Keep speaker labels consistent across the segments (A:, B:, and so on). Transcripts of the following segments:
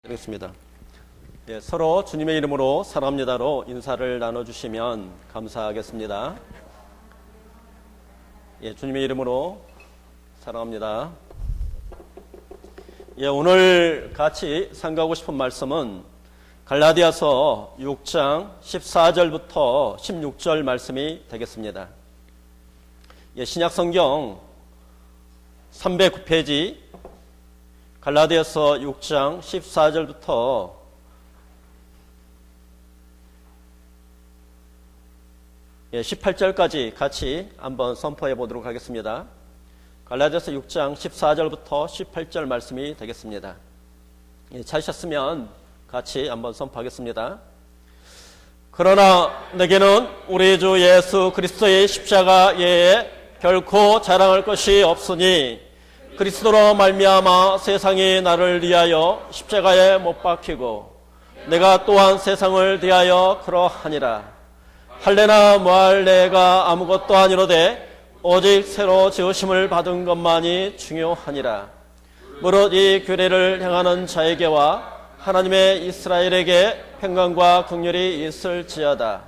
A: 드리겠습니다. 서로 주님의 이름으로 사랑합니다로 인사를 나눠주시면 감사하겠습니다. 주님의 이름으로 사랑합니다. 오늘 같이 상고하고 싶은 말씀은 갈라디아서 6장 14절부터 16절 말씀이 되겠습니다. 신약성경 309페이지 갈라디아서 6장 14절부터 18절까지 같이 한번 선포해 보도록 하겠습니다. 갈라디아서 6장 14절부터 18절 말씀이 되겠습니다. 찾으셨으면 같이 한번 선포하겠습니다. 그러나 내게는 우리 주 예수 그리스도의 십자가 외에 결코 자랑할 것이 없으니 그리스도로 말미암아 세상이 나를 위하여 십자가에 못 박히고 내가 또한 세상을 위하여 그러하니라. 할례나 뭐할례가 아무것도 아니로되 오직 새로 지으심을 받은 것만이 중요하니라. 무릇 이 규례를 행하는 자에게와 하나님의 이스라엘에게 평강과 긍휼이 있을지어다.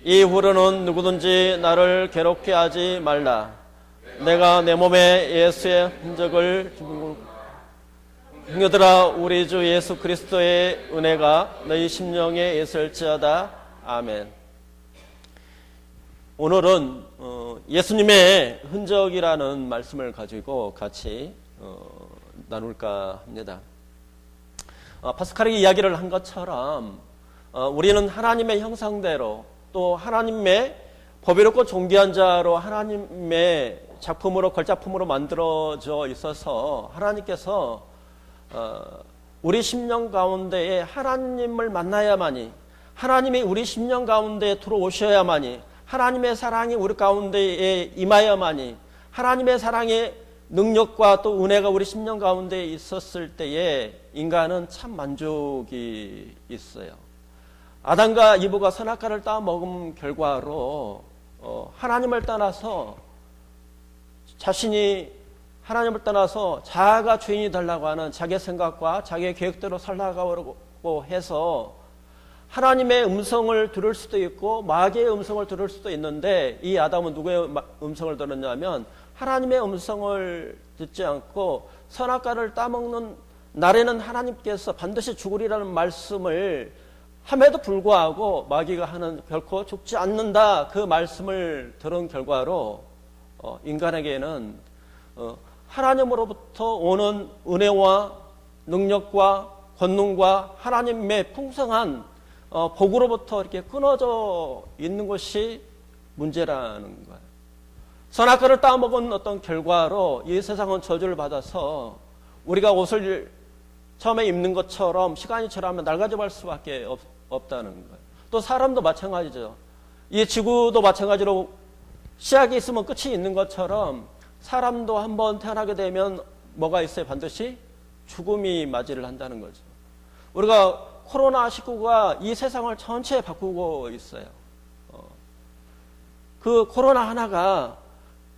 A: 이후로는 누구든지 나를 괴롭게 하지 말라. 내가 내 몸에 예수의 흔적을 형제들아, 우리 주 예수 그리스도의 은혜가 너희 심령에 있을지어다. 아멘. 오늘은 예수님의 흔적이라는 말씀을 가지고 같이 나눌까 합니다. 파스칼이 이야기를 한 것처럼 우리는 하나님의 형상대로 또 하나님의 법이롭고 존귀한 자로 하나님의 작품으로 걸작품으로 만들어져 있어서 하나님께서 우리 심령 가운데에 하나님을 만나야만이, 하나님이 우리 심령 가운데에 들어오셔야만이, 하나님의 사랑이 우리 가운데에 임하야만이, 하나님의 사랑의 능력과 또 은혜가 우리 심령 가운데에 있었을 때에 인간은 참 만족이 있어요. 아담과 이브가 선악과를 따먹은 결과로 하나님을 떠나서 자신이 하나님을 떠나서 자아가 주인이 되려고 하는 자기의 생각과 자기의 계획대로 살아가려고 해서 하나님의 음성을 들을 수도 있고 마귀의 음성을 들을 수도 있는데, 이 아담은 누구의 음성을 들었냐면 하나님의 음성을 듣지 않고 선악과를 따먹는 날에는 하나님께서 반드시 죽으리라는 말씀을 함에도 불구하고 마귀가 하는 결코 죽지 않는다, 그 말씀을 들은 결과로 인간에게는 하나님으로부터 오는 은혜와 능력과 권능과 하나님의 풍성한 복으로부터 이렇게 끊어져 있는 것이 문제라는 거예요. 선악과를 따먹은 어떤 결과로 이 세상은 저주를 받아서 우리가 옷을 처음에 입는 것처럼 시간이 지나면 낡아져갈 수밖에 없다는 거예요. 또 사람도 마찬가지죠. 이 지구도 마찬가지로 시작이 있으면 끝이 있는 것처럼 사람도 한번 태어나게 되면 뭐가 있어요? 반드시 죽음이 맞이를 한다는 거죠. 우리가 코로나19가 이 세상을 전체 바꾸고 있어요. 그 코로나 하나가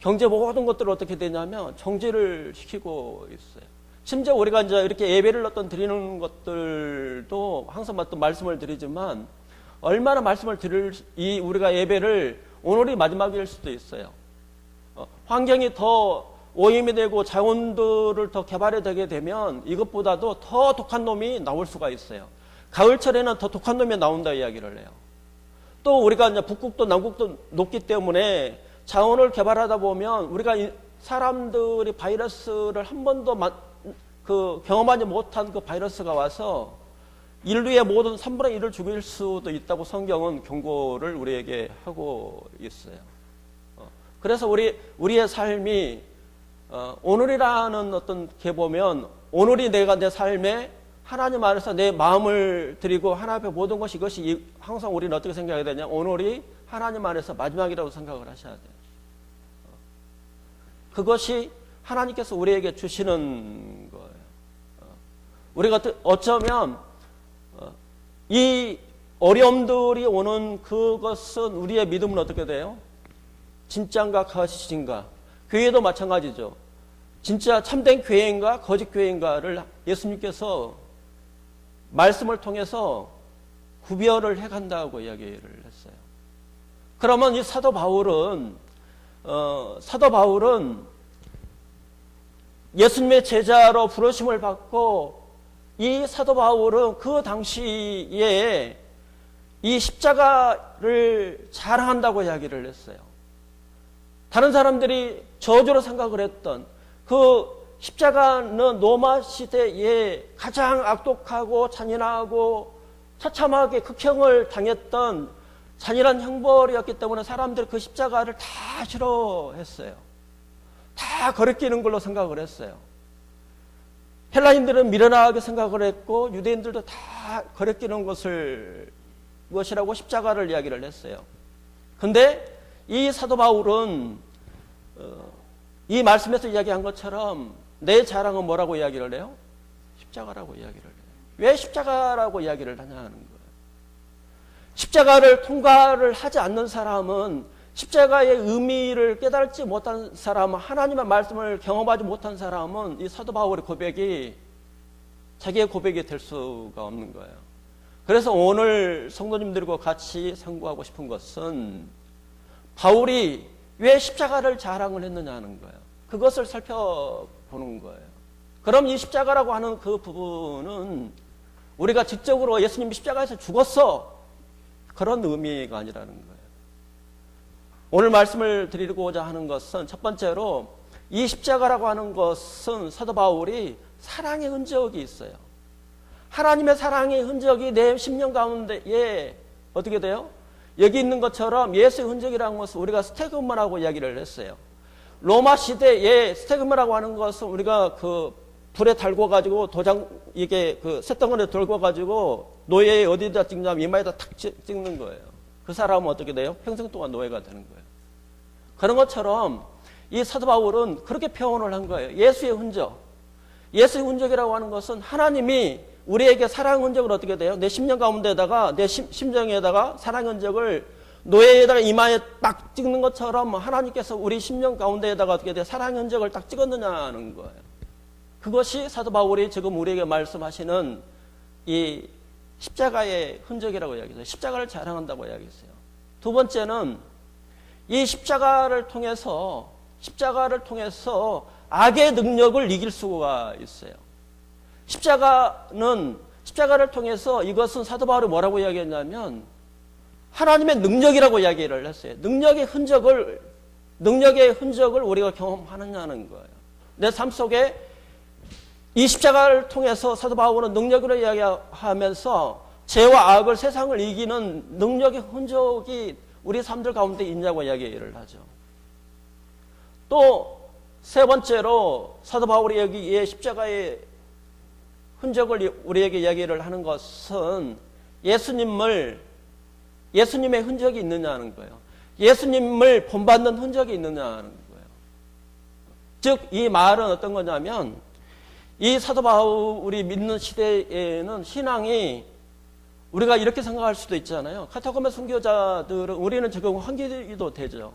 A: 경제 모든 것들을 어떻게 되냐면 정지를 시키고 있어요. 심지어 우리가 이제 이렇게 예배를 드리는 것들도 항상 말씀을 드리지만, 얼마나 말씀을 드릴 우리가 예배를 오늘이 마지막일 수도 있어요. 환경이 더 오염이 되고 자원들을 더 개발이 되게 되면 이것보다도 더 독한 놈이 나올 수가 있어요. 가을철에는 더 독한 놈이 나온다 이야기를 해요. 또 우리가 이제 북극도 남극도 높기 때문에 자원을 개발하다 보면 우리가 사람들이 바이러스를 한 번도 경험하지 못한 그 바이러스가 와서 인류의 모든 3분의 1을 죽일 수도 있다고 성경은 경고를 우리에게 하고 있어요. 그래서 우리의 삶이 오늘이라는 어떤 게 보면, 오늘이 내가 내 삶에 하나님 안에서 내 마음을 드리고 하나님 앞에 모든 것이, 이것이 항상 우리는 어떻게 생각해야 되냐, 오늘이 하나님 안에서 마지막이라고 생각을 하셔야 돼요. 그것이 하나님께서 우리에게 주시는 거예요. 우리가 어쩌면 이 어려움들이 오는 그것은 우리의 믿음은 어떻게 돼요? 진짜인가 거짓인가? 교회도 마찬가지죠. 진짜 참된 교회인가 거짓 교회인가를 예수님께서 말씀을 통해서 구별을 해간다고 이야기를 했어요. 그러면 이 사도 바울은 예수님의 제자로 부르심을 받고 이 사도 바울은 그 당시에 이 십자가를 자랑한다고 이야기를 했어요. 다른 사람들이 저주로 생각을 했던 그 십자가는 로마 시대에 가장 악독하고 잔인하고 처참하게 극형을 당했던 잔인한 형벌이었기 때문에 사람들이 그 십자가를 다 싫어했어요. 다 거리끼는 걸로 생각을 했어요. 헬라인들은 미련하게 생각을 했고 유대인들도 다 거리끼는 것이라고 십자가를 이야기를 했어요. 근데 이 사도 바울은 이 말씀에서 이야기한 것처럼 내 자랑은 뭐라고 이야기를 해요? 십자가라고 이야기를 해요. 왜 십자가라고 이야기를 하냐 하는 거예요. 십자가를 통과를 하지 않는 사람은, 십자가의 의미를 깨달지 못한 사람은, 하나님의 말씀을 경험하지 못한 사람은 이 사도 바울의 고백이 자기의 고백이 될 수가 없는 거예요. 그래서 오늘 성도님들과 같이 상고하고 싶은 것은 바울이 왜 십자가를 자랑을 했느냐 하는 거예요. 그것을 살펴보는 거예요. 그럼 이 십자가라고 하는 그 부분은 우리가 직접으로 예수님이 십자가에서 죽었어, 그런 의미가 아니라는 거예요. 오늘 말씀을 드리고자 하는 것은 첫 번째로 이 십자가라고 하는 것은 사도 바울이 사랑의 흔적이 있어요. 하나님의 사랑의 흔적이 내 심령 가운데에 어떻게 돼요? 여기 있는 것처럼 예수의 흔적이라는 것은 우리가 스테그마라고 이야기를 했어요. 로마 시대에 스테그마라고 하는 것은 우리가 그 불에 달궈 가지고 이게 그 쇳덩어리에 달궈 가지고 노예에 어디다 찍냐면 이마에다 탁 찍는 거예요. 그 사람은 어떻게 돼요? 평생 동안 노예가 되는 거예요. 그런 것처럼 이 사도 바울은 그렇게 표현을 한 거예요. 예수의 흔적. 예수의 흔적이라고 하는 것은 하나님이 우리에게 사랑의 흔적을 어떻게 돼요? 내 심령 가운데다가, 내 심정에다가 사랑의 흔적을 노예에다가 이마에 딱 찍는 것처럼 하나님께서 우리 심령 가운데에다가 어떻게 돼요? 사랑의 흔적을 딱 찍었느냐는 거예요. 그것이 사도 바울이 지금 우리에게 말씀하시는 이 십자가의 흔적이라고 이야기했어요. 십자가를 자랑한다고 이야기했어요. 두 번째는 이 십자가를 통해서 악의 능력을 이길 수가 있어요. 십자가를 통해서 이것은 사도 바울이 뭐라고 이야기했냐면 하나님의 능력이라고 이야기를 했어요. 능력의 흔적을 우리가 경험하느냐는 거예요. 내 삶 속에 이 십자가를 통해서 사도 바울은 능력으로 이야기하면서 죄와 악을, 세상을 이기는 능력의 흔적이 우리 삶들 가운데 있냐고 이야기를 하죠. 또 세 번째로 사도 바울이 여기에 십자가의 흔적을 우리에게 이야기를 하는 것은 예수님의 흔적이 있느냐는 거예요. 예수님을 본받는 흔적이 있느냐는 거예요. 즉 이 말은 어떤 거냐면 이 사도 바울이 믿는 시대에는 신앙이 우리가 이렇게 생각할 수도 있잖아요. 카타콤의 순교자들은 우리는 지금 환기도 되죠.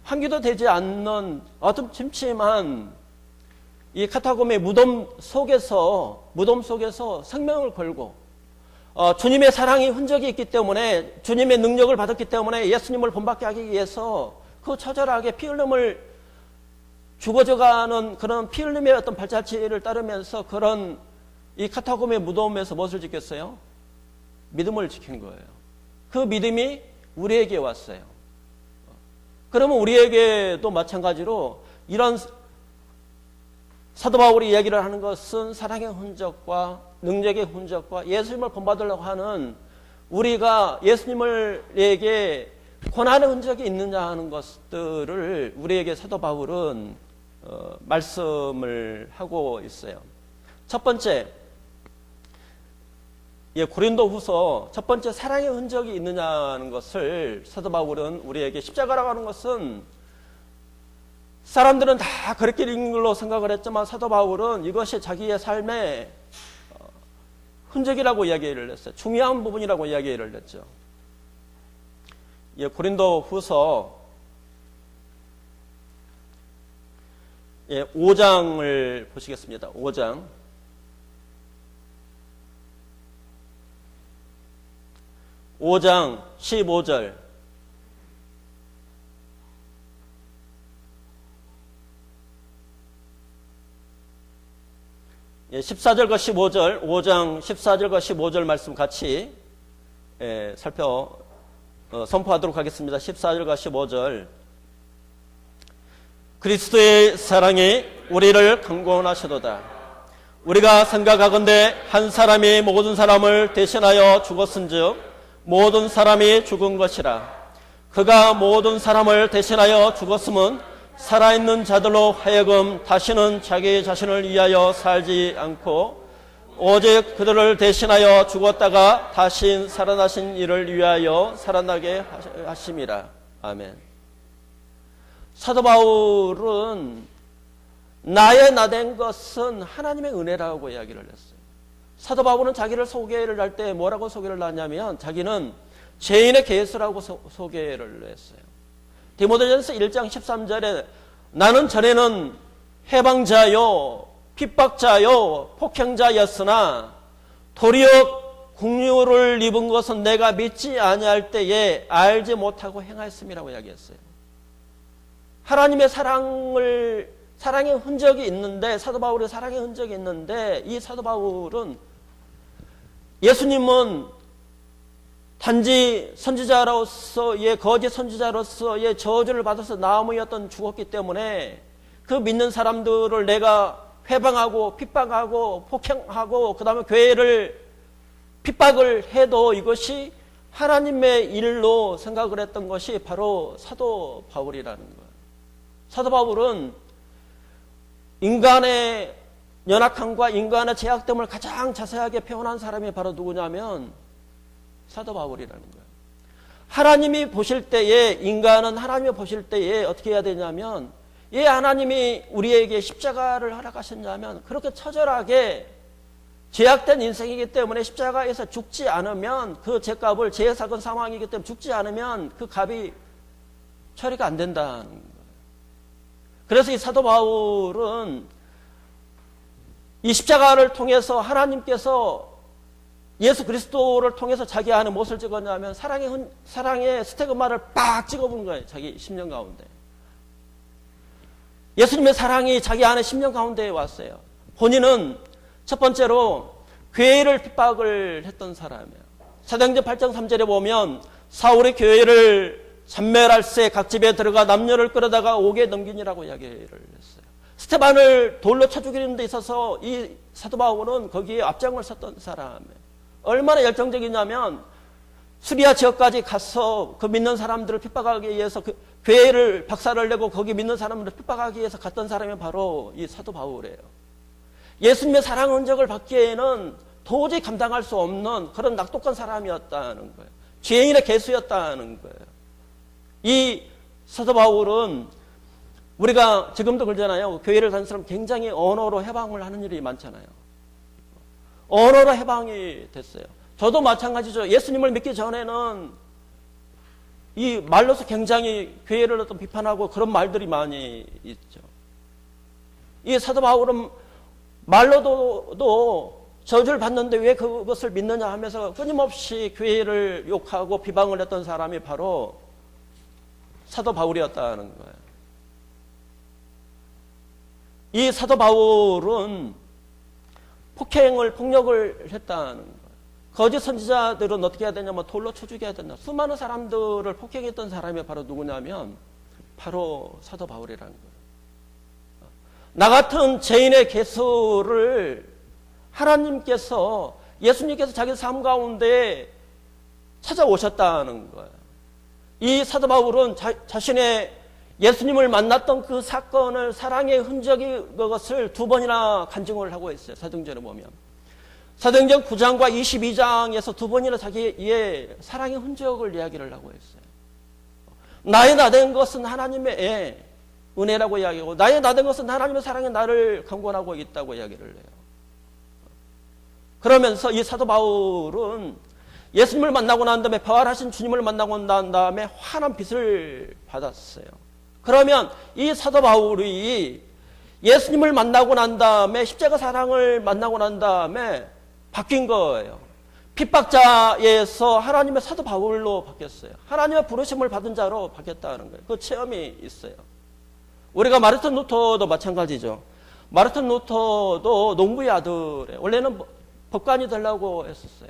A: 환기도 되지 않는 어둠침침한 이 카타콤의 무덤 속에서 생명을 걸고 주님의 사랑의 흔적이 있기 때문에, 주님의 능력을 받았기 때문에 예수님을 본받게 하기 위해서 그 처절하게 피 흘림을 죽어져가는 그런 피 흘림의 어떤 발자취를 따르면서 그런 이 카타콤의 무덤에서 무엇을 지켰어요? 믿음을 지킨 거예요. 그 믿음이 우리에게 왔어요. 그러면 우리에게도 마찬가지로 이런 사도 바울이 이야기를 하는 것은 사랑의 흔적과 능력의 흔적과 예수님을 본받으려고 하는 우리가 예수님에게 고난의 흔적이 있느냐 하는 것들을 우리에게 사도 바울은 말씀을 하고 있어요. 첫 번째, 고린도후서 첫 번째 사랑의 흔적이 있느냐는 것을 사도 바울은 우리에게, 십자가라고 하는 것은 사람들은 다 그렇게 읽는 걸로 생각을 했지만 사도 바울은 이것이 자기의 삶의 흔적이라고 이야기를 했어요. 중요한 부분이라고 이야기를 했죠. 고린도후서 5장을 보시겠습니다. 5장 5장 15절. 예, 14절과 15절, 5장 14절과 15절 말씀 같이 선포하도록 하겠습니다. 14절과 15절. 그리스도의 사랑이 우리를 강권하시도다. 우리가 생각하건대 한 사람이 모든 사람을 대신하여 죽었은즉 모든 사람이 죽은 것이라. 그가 모든 사람을 대신하여 죽었음은 살아있는 자들로 하여금 다시는 자기 자신을 위하여 살지 않고 오직 그들을 대신하여 죽었다가 다시 살아나신 이를 위하여 살아나게 하심이라. 아멘. 사도 바울은 나의 나된 것은 하나님의 은혜라고 이야기를 했어요. 사도 바울은 자기를 소개를 할 때 뭐라고 소개를 하냐면 자기는 죄인의 개수라고 소개를 했어요. 디모데전서 1장 13절에 나는 전에는 해방자요 핍박자요 폭행자였으나 도리어 국류를 입은 것은 내가 믿지 아니할 때에 알지 못하고 행하였음이라고 이야기했어요. 하나님의 사랑의 흔적이 있는데, 사도 바울의 사랑의 흔적이 있는데, 이 사도 바울은 예수님은 단지 선지자로서의 거짓 선지자로서의 저주를 받아서 나무였던 죽었기 때문에 그 믿는 사람들을 내가 회방하고 핍박하고 폭행하고 그 다음에 교회를 핍박을 해도 이것이 하나님의 일로 생각을 했던 것이 바로 사도 바울이라는 거예요. 사도 바울은 인간의 연약함과 인간의 제약됨을 가장 자세하게 표현한 사람이 바로 누구냐면 사도 바울이라는 거예요. 하나님이 보실 때에, 인간은 하나님이 보실 때에 어떻게 해야 되냐면, 예, 하나님이 우리에게 십자가를 허락하셨냐면 그렇게 처절하게 제약된 인생이기 때문에 십자가에서 죽지 않으면 그 죄값을, 죄의 사건 상황이기 때문에 죽지 않으면 그 값이 처리가 안 된다는 거예요. 그래서 이 사도 바울은 이 십자가를 통해서 하나님께서 예수 그리스도를 통해서 자기 안에 무엇을 찍었냐면 사랑의 스테그마를 빡 찍어본 거예요. 자기 심령 가운데. 예수님의 사랑이 자기 안에 심령 가운데에 왔어요. 본인은 첫 번째로 교회를 핍박을 했던 사람이에요. 사도행전 8장 3절에 보면 사울이 교회를 전멸할세 각 집에 들어가 남녀를 끌어다가 옥에 넘기니라고 이야기를 했어요. 스테반을 돌로 쳐 죽이는 데 있어서 이 사도 바울은 거기에 앞장을 섰던 사람이에요. 얼마나 열정적이냐면 수리아 지역까지 가서 그 믿는 사람들을 핍박하기 위해서 그 교회를 박살을 내고 거기 믿는 사람들을 핍박하기 위해서 갔던 사람이 바로 이 사도 바울이에요. 예수님의 사랑 흔적을 받기에는 도저히 감당할 수 없는 그런 낙독한 사람이었다는 거예요. 죄인의 개수였다는 거예요. 이 사도 바울은 우리가 지금도 그러잖아요. 교회를 다니는 사람 굉장히 언어로 해방을 하는 일이 많잖아요. 언어로 해방이 됐어요. 저도 마찬가지죠. 예수님을 믿기 전에는 이 말로서 굉장히 교회를 어떤 비판하고 그런 말들이 많이 있죠. 이 사도 바울은 말로도 저주를 받는데 왜 그것을 믿느냐 하면서 끊임없이 교회를 욕하고 비방을 했던 사람이 바로 사도 바울이었다는 거예요. 이 사도 바울은 폭력을 했다는 거예요. 거짓 선지자들은 어떻게 해야 되냐면 돌로 쳐 죽여야 된다. 수많은 사람들을 폭행했던 사람이 바로 누구냐면 바로 사도 바울이라는 거예요. 나 같은 죄인의 개수를 하나님께서, 예수님께서 자기 삶 가운데 찾아오셨다는 거예요. 이 사도 바울은 자신의 예수님을 만났던 그 사건을, 사랑의 흔적이 그것을 두 번이나 간증을 하고 있어요. 사도행전에 보면. 사도행전 9장과 22장에서 두 번이나 자기의 사랑의 흔적을 이야기를 하고 있어요. 나의 나된 것은 하나님의 은혜라고 이야기하고, 나의 나된 것은 하나님의 사랑이 나를 강권하고 있다고 이야기를 해요. 그러면서 이 사도 바울은 예수님을 만나고 난 다음에, 부활하신 주님을 만나고 난 다음에 환한 빛을 받았어요. 그러면 이 사도 바울이 예수님을 만나고 난 다음에, 십자가 사랑을 만나고 난 다음에 바뀐 거예요. 핍박자에서 하나님의 사도 바울로 바뀌었어요. 하나님의 부르심을 받은 자로 바뀌었다는 거예요. 그 체험이 있어요. 우리가 마르틴 루터도 마찬가지죠. 마르틴 루터도 농부의 아들에 원래는 법관이 되려고 했었어요.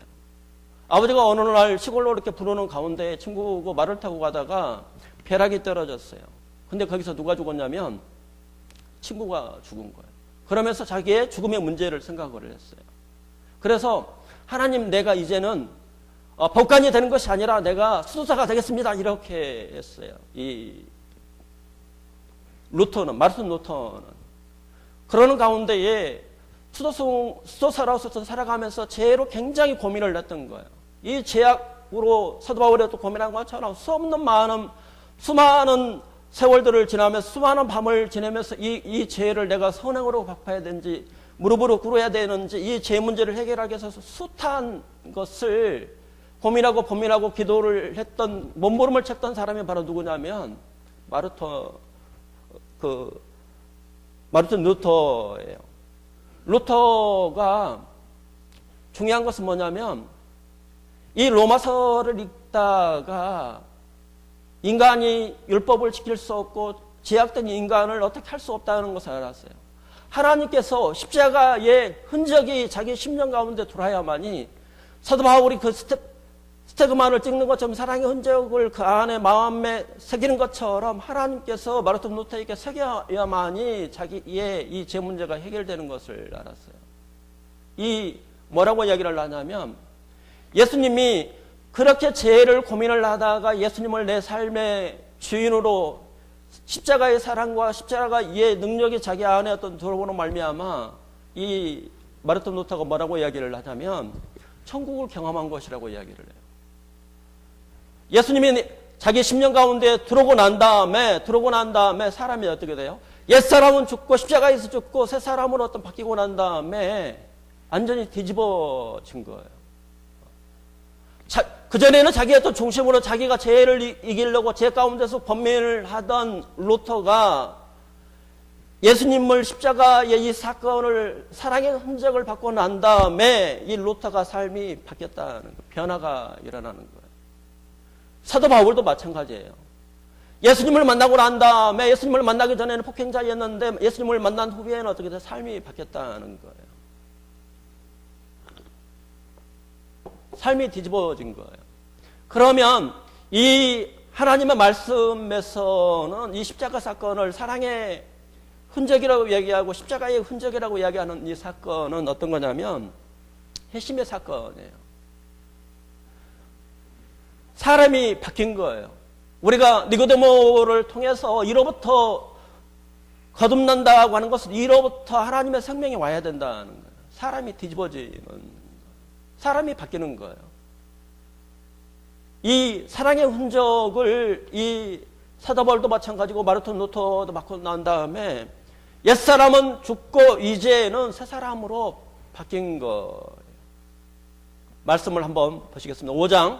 A: 아버지가 어느 날 시골로 이렇게 부르는 가운데 친구고 말을 타고 가다가 벼락이 떨어졌어요. 근데 거기서 누가 죽었냐면 친구가 죽은 거예요. 그러면서 자기의 죽음의 문제를 생각을 했어요. 그래서 하나님, 내가 이제는 법관이 되는 것이 아니라 내가 수도사가 되겠습니다. 이렇게 했어요. 이 루터는, 마르틴 루터는. 그러는 가운데에 수도사로서 살아가면서 죄로 굉장히 고민을 했던 거예요. 이 죄악으로 사도 바울이 또 고민한 것처럼 수많은 세월들을 지나면서 수많은 밤을 지내면서 이 죄를 내가 선행으로 갚아야 되는지 무릎으로 꿇어야 되는지 이 죄 문제를 해결하기 위해서 숱한 것을 고민하고 기도를 했던 몸부림을 쳤던 사람이 바로 누구냐면 마르틴 루터예요. 루터가 중요한 것은 뭐냐면 이 로마서를 읽다가 인간이 율법을 지킬 수 없고 제약된 인간을 어떻게 할 수 없다는 것을 알았어요. 하나님께서 십자가의 흔적이 자기 심령 가운데 들어야만이 사도 바울이 그 스테그만을 찍는 것처럼 사랑의 흔적을 그 안에 마음에 새기는 것처럼 하나님께서 마르틴 루터에게 새겨야만이 자기의 이 죄 문제가 해결되는 것을 알았어요. 이 뭐라고 이야기를 하냐면 예수님이 그렇게 죄를 고민을 하다가 예수님을 내 삶의 주인으로 십자가의 사랑과 십자가의 능력이 자기 안에 어떤 들어오는 말미암아 이 마르틴 루터가 뭐라고 이야기를 하냐면 천국을 경험한 것이라고 이야기를 해요. 예수님이 자기 심령 가운데 들어오고 난 다음에 사람이 어떻게 돼요? 옛사람은 죽고 십자가에서 죽고 새 사람으로 어떤 바뀌고 난 다음에 완전히 뒤집어진 거예요. 그전에는 자기의 어떤 중심으로 자기가 죄를 이기려고 죄 가운데서 범민을 하던 루터가 예수님을 십자가의 이 사건을 사랑의 흔적을 받고 난 다음에 이 루터가 삶이 바뀌었다는 거예요. 변화가 일어나는 거예요. 사도 바울도 마찬가지예요. 예수님을 만나고 난 다음에 예수님을 만나기 전에는 폭행자였는데 예수님을 만난 후에는 어떻게 돼? 삶이 바뀌었다는 거예요. 삶이 뒤집어진 거예요. 그러면 이 하나님의 말씀에서는 이 십자가 사건을 사랑의 흔적이라고 얘기하고 십자가의 흔적이라고 이야기하는 이 사건은 어떤 거냐면 회심의 사건이에요. 사람이 바뀐 거예요. 우리가 니고데모를 통해서 이로부터 거듭난다고 하는 것은 이로부터 하나님의 생명이 와야 된다는 거예요. 사람이 뒤집어지는, 사람이 바뀌는 거예요. 이 사랑의 흔적을 이 사도 바울도 마찬가지고 마르틴 루터도 맡고 난 다음에 옛사람은 죽고 이제는 새 사람으로 바뀐 거예요. 말씀을 한번 보시겠습니다. 5장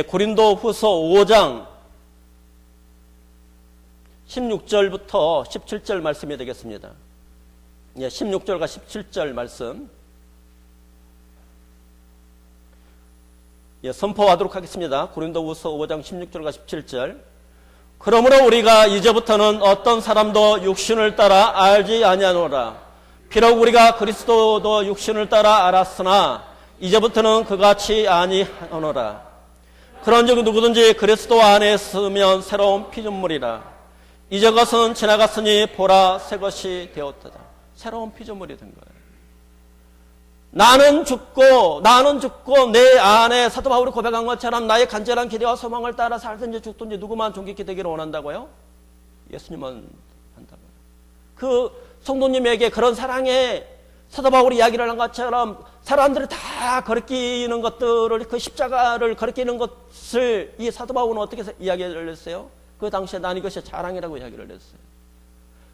A: 고린도후서 5장 16절부터 17절 말씀이 되겠습니다. 16절과 17절 말씀 선포하도록 하겠습니다. 고린도후서 5장 16절과 17절. 그러므로 우리가 이제부터는 어떤 사람도 육신을 따라 알지 아니하노라. 비록 우리가 그리스도도 육신을 따라 알았으나 이제부터는 그같이 아니하노라. 그런즉 누구든지 그리스도 안에 있으면 새로운 피조물이라. 이제 것은 지나갔으니 보라 새 것이 되었다. 새로운 피조물이 된 거예요. 나는 죽고 내 안에 사도 바울이 고백한 것처럼 나의 간절한 기대와 소망을 따라 살든지 죽든지 누구만 존귀케 되기를 원한다고요? 예수님은 한다고요. 그 성도님에게 그런 사랑의 사도 바울이 이야기를 한 것처럼 사람들이 다 거리끼는 것들을, 그 십자가를 거리끼는 것을 이 사도 바울은 어떻게 이야기를 했어요? 그 당시에 난 이것이 자랑이라고 이야기를 했어요.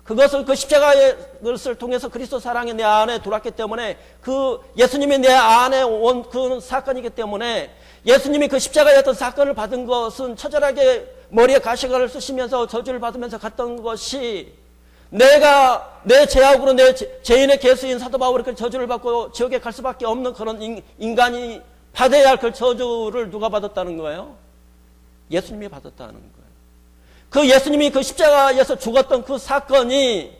A: 그것을 그 십자가의 것을 통해서 그리스도 사랑이 내 안에 들어왔기 때문에 그 예수님이 내 안에 온 그 사건이기 때문에 예수님이 그 십자가의 어떤 사건을 받은 것은 처절하게 머리에 가시관을 쓰시면서 저주를 받으면서 갔던 것이 내가 내 죄악으로 내 죄인의 개수인 사도 바울이 그 저주를 받고 지옥에 갈 수밖에 없는 그런 인간이 받아야 할 그 저주를 누가 받았다는 거예요? 예수님이 받았다는 거예요. 그 예수님이 그 십자가에서 죽었던 그 사건이,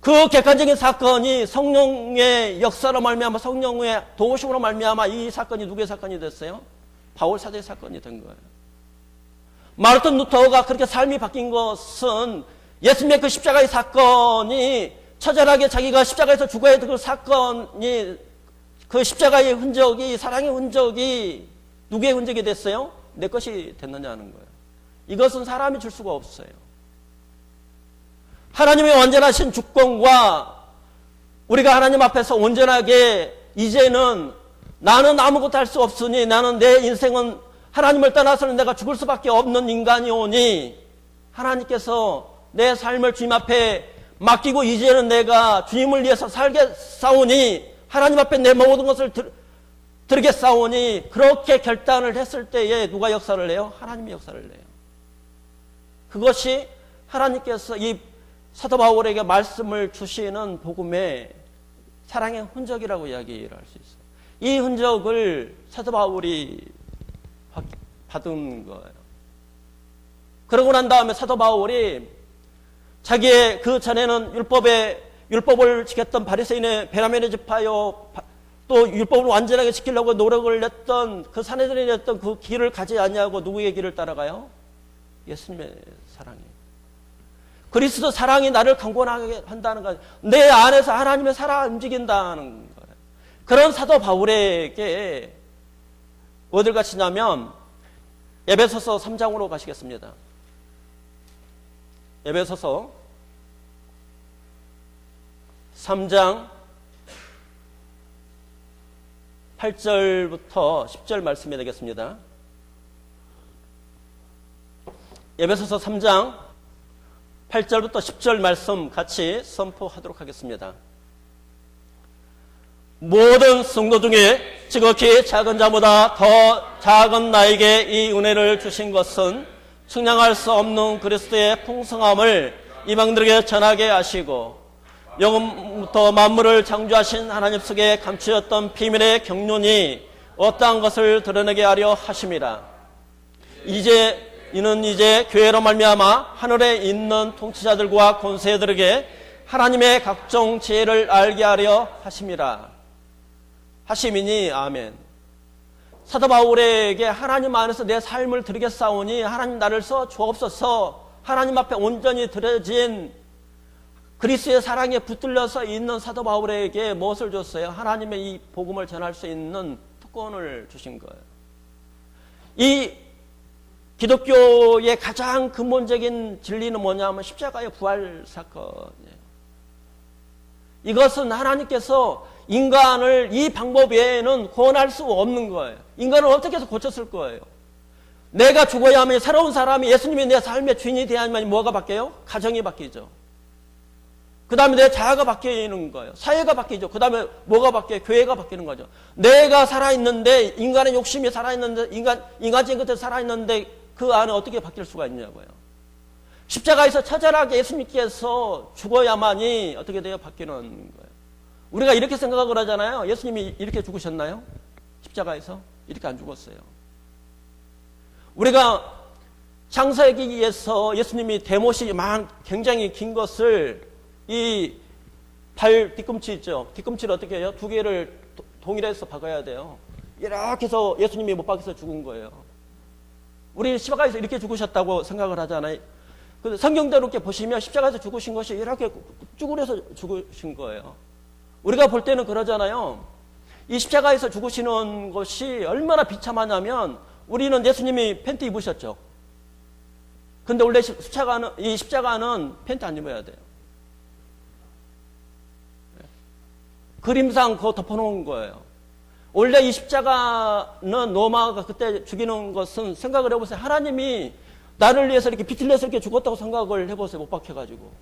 A: 그 객관적인 사건이 성령의 역사로 말미암아, 성령의 도우심으로 말미암아 이 사건이 누구의 사건이 됐어요? 바울 사도의 사건이 된 거예요. 마르틴 루터가 그렇게 삶이 바뀐 것은 예수님의 그 십자가의 사건이, 처절하게 자기가 십자가에서 죽어야 될 그 사건이, 그 십자가의 흔적이, 사랑의 흔적이 누구의 흔적이 됐어요? 내 것이 됐느냐는 거예요. 이것은 사람이 줄 수가 없어요. 하나님의 완전하신 주권과 우리가 하나님 앞에서 온전하게 이제는 나는 아무것도 할 수 없으니, 나는 내 인생은 하나님을 떠나서는 내가 죽을 수밖에 없는 인간이오니, 하나님께서 내 삶을 주님 앞에 맡기고 이제는 내가 주님을 위해서 살겠사오니, 하나님 앞에 내 모든 것을 드리겠사오니, 그렇게 결단을 했을 때에 누가 역사를 해요? 하나님이 역사를 해요. 그것이 하나님께서 이 사도 바울에게 말씀을 주시는 복음의 사랑의 흔적이라고 이야기를 할 수 있어요. 이 흔적을 사도 바울이 받은 거예요. 그러고 난 다음에 사도 바울이 자기의 그 전에는 율법을 지켰던 바리새인의 베냐민의 지파요, 또 율법을 완전하게 지키려고 노력을 했던 그 산헤드린이 했던 그 길을 가지 않냐고 누구의 길을 따라가요? 예수님의 사랑이에요. 그리스도 사랑이 나를 강권하게 한다는 거예요. 내 안에서 하나님의 사랑이 움직인다는 거예요. 그런 사도 바울에게 어딜 가시냐면 에베소서 3장으로 가시겠습니다. 에베소서 3장 8절부터 10절 말씀이 되겠습니다. 에베소서 3장 8절부터 10절 말씀 같이 선포하도록 하겠습니다. 모든 성도 중에 지극히 작은 자보다 더 작은 나에게 이 은혜를 주신 것은 측량할 수 없는 그리스도의 풍성함을 이방들에게 전하게 하시고 영원부터 만물을 창조하신 하나님 속에 감추었던 비밀의 경륜이 어떠한 것을 드러내게 하려 하심이라. 이는 이제 교회로 말미암아 하늘에 있는 통치자들과 권세들에게 하나님의 각종 지혜를 알게 하려 하심이라. 하심이니 아멘. 사도 바울에게 하나님 안에서 내 삶을 드리겠사오니 하나님 나를 써 주옵소서, 하나님 앞에 온전히 드려진 그리스도의 사랑에 붙들려서 있는 사도 바울에게 무엇을 줬어요? 하나님의 이 복음을 전할 수 있는 특권을 주신 거예요. 이 기독교의 가장 근본적인 진리는 뭐냐면 십자가의 부활 사건이에요. 이것은 하나님께서 인간을 이 방법 외에는 구원할 수 없는 거예요. 인간을 어떻게 해서 고쳤을 거예요? 내가 죽어야 하면 새로운 사람이, 예수님이 내 삶의 주인이 되어야만 뭐가 바뀌어요? 가정이 바뀌죠. 그 다음에 내 자아가 바뀌는 거예요. 사회가 바뀌죠. 그 다음에 뭐가 바뀌어요? 교회가 바뀌는 거죠. 내가 살아있는데, 인간의 욕심이 살아있는데, 인간적인 것들이 살아있는데 그 안에 어떻게 바뀔 수가 있냐고요. 십자가에서 처절하게 예수님께서 죽어야만이 어떻게 돼요? 바뀌는 거예요. 우리가 이렇게 생각을 하잖아요. 예수님이 이렇게 죽으셨나요? 십자가에서? 이렇게 안 죽었어요. 우리가 창세기에서 예수님이 대못이 굉장히 긴 것을, 이 발 뒤꿈치 있죠? 뒤꿈치를 어떻게 해요? 두 개를 동일해서 박아야 돼요. 이렇게 해서 예수님이 못 박혀서 죽은 거예요. 우리 십자가에서 이렇게 죽으셨다고 생각을 하잖아요. 근데 성경대로 이렇게 보시면 십자가에서 죽으신 것이 이렇게 쭈그려서 죽으신 거예요. 우리가 볼 때는 그러잖아요. 이 십자가에서 죽으시는 것이 얼마나 비참하냐면, 우리는 예수님이 팬티 입으셨죠. 근데 원래 이 십자가는 팬티 안 입어야 돼요. 그림상 그거 덮어놓은 거예요. 원래 이 십자가는 로마가 그때 죽이는 것은, 생각을 해보세요. 하나님이 나를 위해서 이렇게 비틀려서 이렇게 죽었다고 생각을 해보세요. 못 박혀가지고.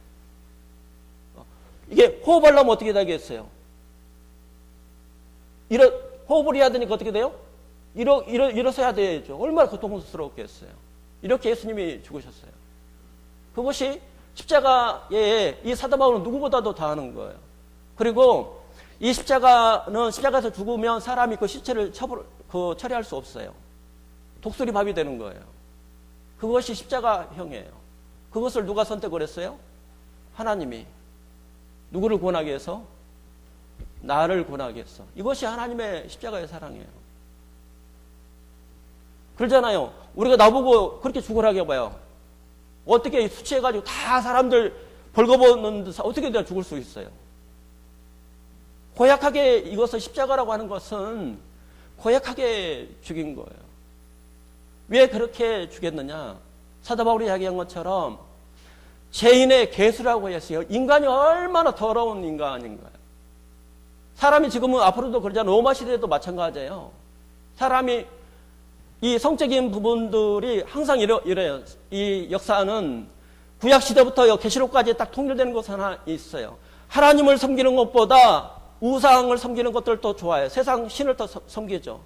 A: 이게 호흡하려면 어떻게 되겠어요? 호흡을 해야 되니까 어떻게 돼요? 일어서야 되죠. 얼마나 고통스럽겠어요. 이렇게 예수님이 죽으셨어요. 그것이 십자가에 이 사도 바울은 누구보다도 다 하는 거예요. 그리고 이 십자가는 십자가에서 죽으면 사람이 그 시체를 처리할 수 없어요. 독수리 밥이 되는 거예요. 그것이 십자가형이에요. 그것을 누가 선택을 했어요? 하나님이. 누구를 구원하기 위해서? 나를 구원하기 위해서. 이것이 하나님의 십자가의 사랑이에요. 그러잖아요. 우리가 나보고 그렇게 죽으라고 해봐요. 어떻게 수치해가지고 다 사람들 벌거벗는 듯 어떻게 내가 죽을 수 있어요? 고약하게 이것을 십자가라고 하는 것은 고약하게 죽인 거예요. 왜 그렇게 죽였느냐? 사도 바울이 이야기한 것처럼 죄인의 계수라고 했어요. 인간이 얼마나 더러운 인간인가요? 사람이 지금은 앞으로도 그러잖아요. 로마 시대에도 마찬가지예요. 사람이 이 성적인 부분들이 항상 이래요. 이 역사는 구약 시대부터 계시록까지 딱 통일되는 것이 하나 있어요. 하나님을 섬기는 것보다 우상을 섬기는 것들 더 좋아해요. 세상 신을 더 섬기죠.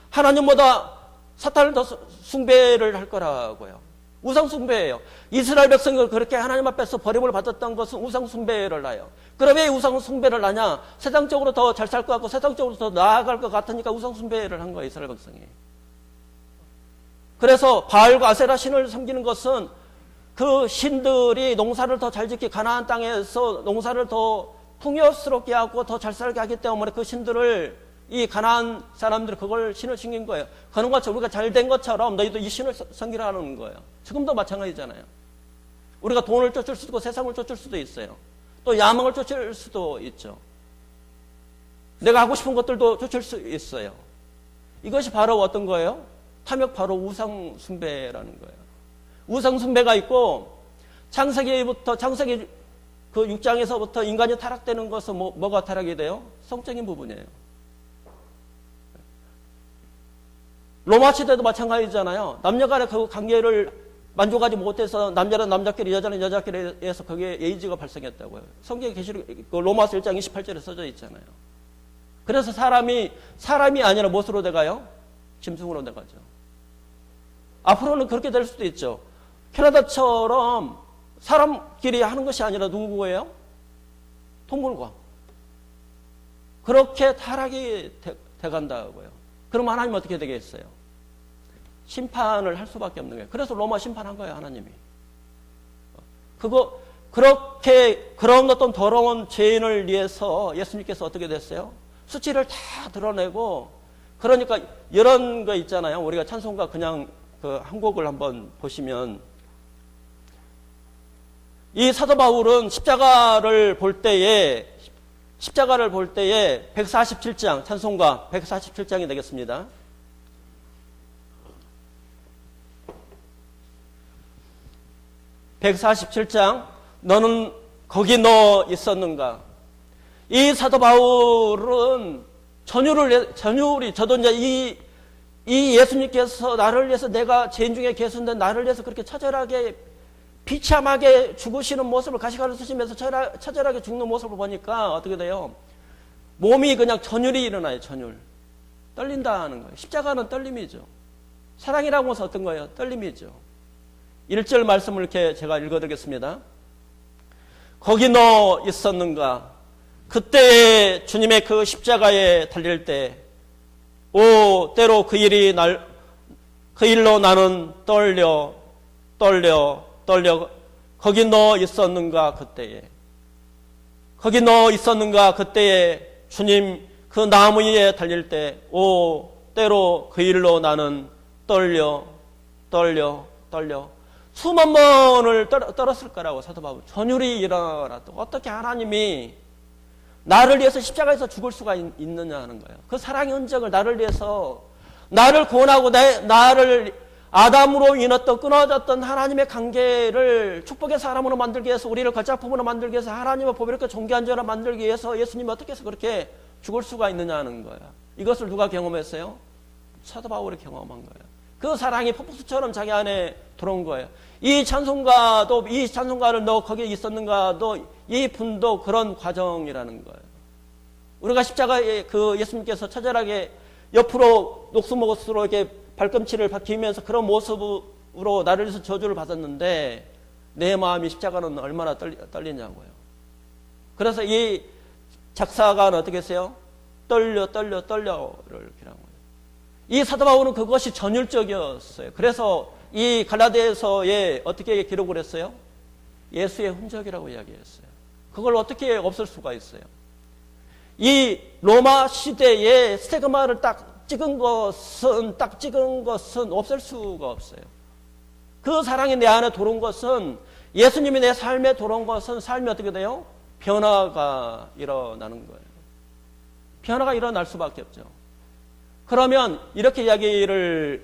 A: 하나님보다 사탄을 더 숭배를 할 거라고요. 우상 숭배예요. 이스라엘 백성을 그렇게 하나님 앞에서 버림을 받았던 것은 우상 숭배를 하요. 그럼 왜 우상 숭배를 하냐? 세상적으로 더 잘 살 것 같고 세상적으로 더 나아갈 것 같으니까 우상 숭배를 한 거예요. 이스라엘 백성이. 그래서 바알과 아세라 신을 섬기는 것은 그 신들이 농사를 더 잘 짓게 가나안 땅에서 농사를 더 풍요스럽게 하고 더 잘 살게 하기 때문에 그 신들을 이 가나안 사람들이 그걸 신을 섬긴 거예요. 그런 것처럼 우리가 잘 된 것처럼 너희도 이 신을 섬기라는 거예요. 지금도 마찬가지잖아요. 우리가 돈을 쫓을 수도 있고 세상을 쫓을 수도 있어요. 또 야망을 쫓을 수도 있죠. 내가 하고 싶은 것들도 쫓을 수 있어요. 이것이 바로 어떤 거예요? 탐욕, 바로 우상 숭배라는 거예요. 우상 숭배가 있고 창세기부터 창세기 그 6장에서부터 인간이 타락되는 것은 뭐가 타락이 돼요? 성적인 부분이에요. 로마 시대도 마찬가지잖아요. 남녀간의 그 관계를 만족하지 못해서 남자는 남자끼리 여자는 여자끼리 해서 거기에 에이즈가 발생했다고요. 성경에 계시록 로마서 1장 28절에 써져 있잖아요. 그래서 사람이 아니라 무엇으로 돼가요? 짐승으로 돼가죠. 앞으로는 그렇게 될 수도 있죠. 캐나다처럼 사람끼리 하는 것이 아니라 누구예요? 동물과. 그렇게 타락이 돼간다고요. 그럼 하나님 어떻게 되겠어요? 심판을 할 수밖에 없는 거예요. 그래서 로마 심판한 거예요, 하나님이. 그런 어떤 더러운 죄인을 위해서 예수님께서 어떻게 됐어요? 수치를 다 드러내고, 그러니까 이런 거 있잖아요. 우리가 찬송가 그냥 그 한 곡을 한번 보시면, 이 사도 바울은 십자가를 볼 때에 147장, 찬송가 147장이 되겠습니다. (147장) 너는 거기 너 있었는가? 이 사도 바울은 저도 이제 이 예수님께서 나를 위해서 내가 죄인 중에 계수인데 나를 위해서 그렇게 처절하게 비참하게 죽으시는 모습을 가시관을 쓰시면서 처절하게 죽는 모습을 보니까 어떻게 돼요? 몸이 그냥 전율이 일어나요. 전율. 떨린다는 거예요. 십자가는 떨림이죠. 사랑이라고 해서 어떤 거예요? 떨림이죠. 1절 말씀을 이렇게 제가 읽어드리겠습니다. 거기 너 있었는가? 그때 주님의 그 십자가에 달릴 때, 때로 그 일로 나는 떨려. 거기 너 있었는가? 그때에. 거기 너 있었는가? 그때에 주님 그 나무 위에 달릴 때, 때로 그 일로 나는 떨려. 수만 번을 떨었을 거라고 사도 바울. 전율이 일어나도 어떻게 하나님이 나를 위해서 십자가에서 죽을 수가 있느냐 하는 거예요. 그 사랑의 흔적을 나를 위해서, 나를 구원하고 나를 아담으로 인했던 끊어졌던 하나님의 관계를 축복의 사람으로 만들기 위해서, 우리를 걸작품으로 만들기 위해서, 하나님의 보배롭게 존귀한 자로 만들기 위해서 예수님이 어떻게 해서 그렇게 죽을 수가 있느냐 하는 거예요. 이것을 누가 경험했어요? 사도 바울이 경험한 거예요. 그 사랑이 폭포수처럼 자기 안에 들어온 거예요. 이 찬송가를 너 거기에 있었는가도, 이 분도 그런 과정이라는 거예요. 우리가 십자가에 그 예수님께서 처절하게 옆으로 녹수목으로 이렇게 발꿈치를 박히면서 그런 모습으로 나를 위해서 저주를 받았는데, 내 마음이 십자가는 얼마나 떨리냐고요. 그래서 이 작사가는 어떻게 했어요? 떨려를 이렇게 한 거예요. 이 사도 바울은 그것이 전율적이었어요. 그래서 이 갈라디아서에 어떻게 기록을 했어요? 예수의 흔적이라고 이야기했어요. 그걸 어떻게 없앨 수가 있어요? 이 로마 시대에 스테그마를 딱 찍은 것은 없앨 수가 없어요. 그 사랑이 내 안에 들어온 것은, 예수님이 내 삶에 들어온 것은 삶이 어떻게 돼요? 변화가 일어나는 거예요. 변화가 일어날 수밖에 없죠. 그러면 이렇게 이야기를,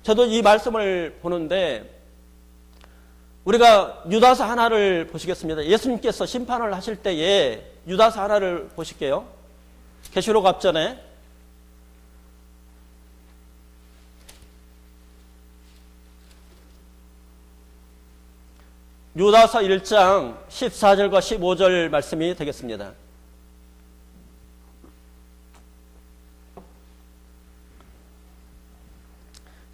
A: 저도 이 말씀을 보는데, 우리가 유다서 하나를 보시겠습니다. 예수님께서 심판을 하실 때에 유다서 하나를 보실게요. 계시록 앞전에 유다서 1장 14절과 15절 말씀이 되겠습니다.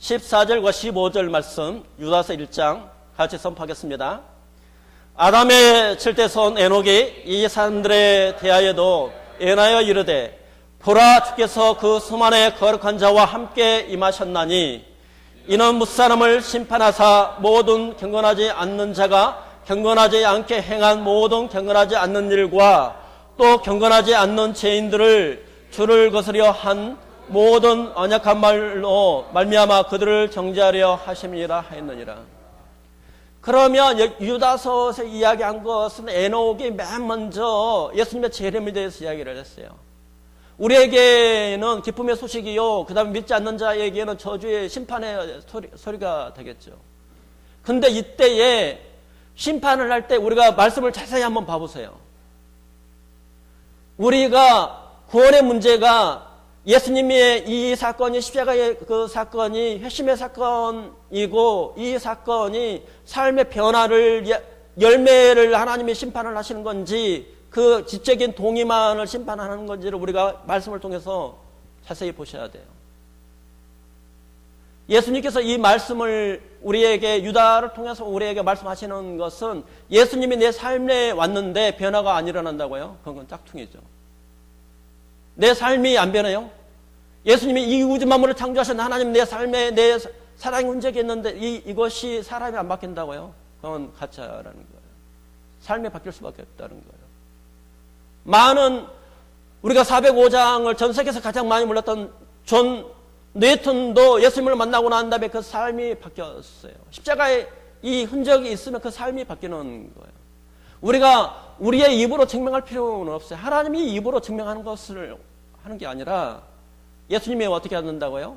A: (14절과 15절) 말씀, 유다서 1장 같이 선포하겠습니다. 아담의 칠대손 에녹이 이 사람들에 대하여도 예언하여 이르되, 보라, 주께서 그 수만의 거룩한 자와 함께 임하셨나니 이는 무사람을 심판하사 모든 경건하지 않는 자가 경건하지 않게 행한 모든 경건하지 않는 일과 또 경건하지 않는 죄인들을 주를 거스려 한 모든 언약한 말로 말미암아 그들을 정죄하려 하심이라 하였느니라. 그러면 유다서에서 이야기한 것은 에녹이 맨 먼저 예수님의 재림에 대해서 이야기를 했어요. 우리에게는 기쁨의 소식이요, 그 다음에 믿지 않는 자에게는 저주의 심판의 소리가 되겠죠. 근데 이때에 심판을 할 때 우리가 말씀을 자세히 한번 봐보세요. 우리가 구원의 문제가 예수님의 이 사건이, 십자가의 그 사건이 회심의 사건이고, 이 사건이 삶의 변화를, 열매를 하나님이 심판을 하시는 건지, 그 지적인 동의만을 심판하는 건지를 우리가 말씀을 통해서 자세히 보셔야 돼요. 예수님께서 이 말씀을 우리에게, 유다를 통해서 우리에게 말씀하시는 것은 예수님이 내 삶에 왔는데 변화가 안 일어난다고요? 그건 짝퉁이죠. 내 삶이 안 변해요? 예수님이 이 우주 만물을 창조하신 하나님, 내 삶에 내 사랑의 흔적이 있는데 이것이 사람이 안 바뀐다고요? 그건 가짜라는 거예요. 삶이 바뀔 수밖에 없다는 거예요. 많은, 우리가 405장을 전 세계에서 가장 많이 몰랐던 존 뇌턴도 예수님을 만나고 난 다음에 그 삶이 바뀌었어요. 십자가에 이 흔적이 있으면 그 삶이 바뀌는 거예요. 우리가 우리의 입으로 증명할 필요는 없어요. 하나님이 입으로 증명하는 것을 하는 게 아니라 예수님이 어떻게 한다고요?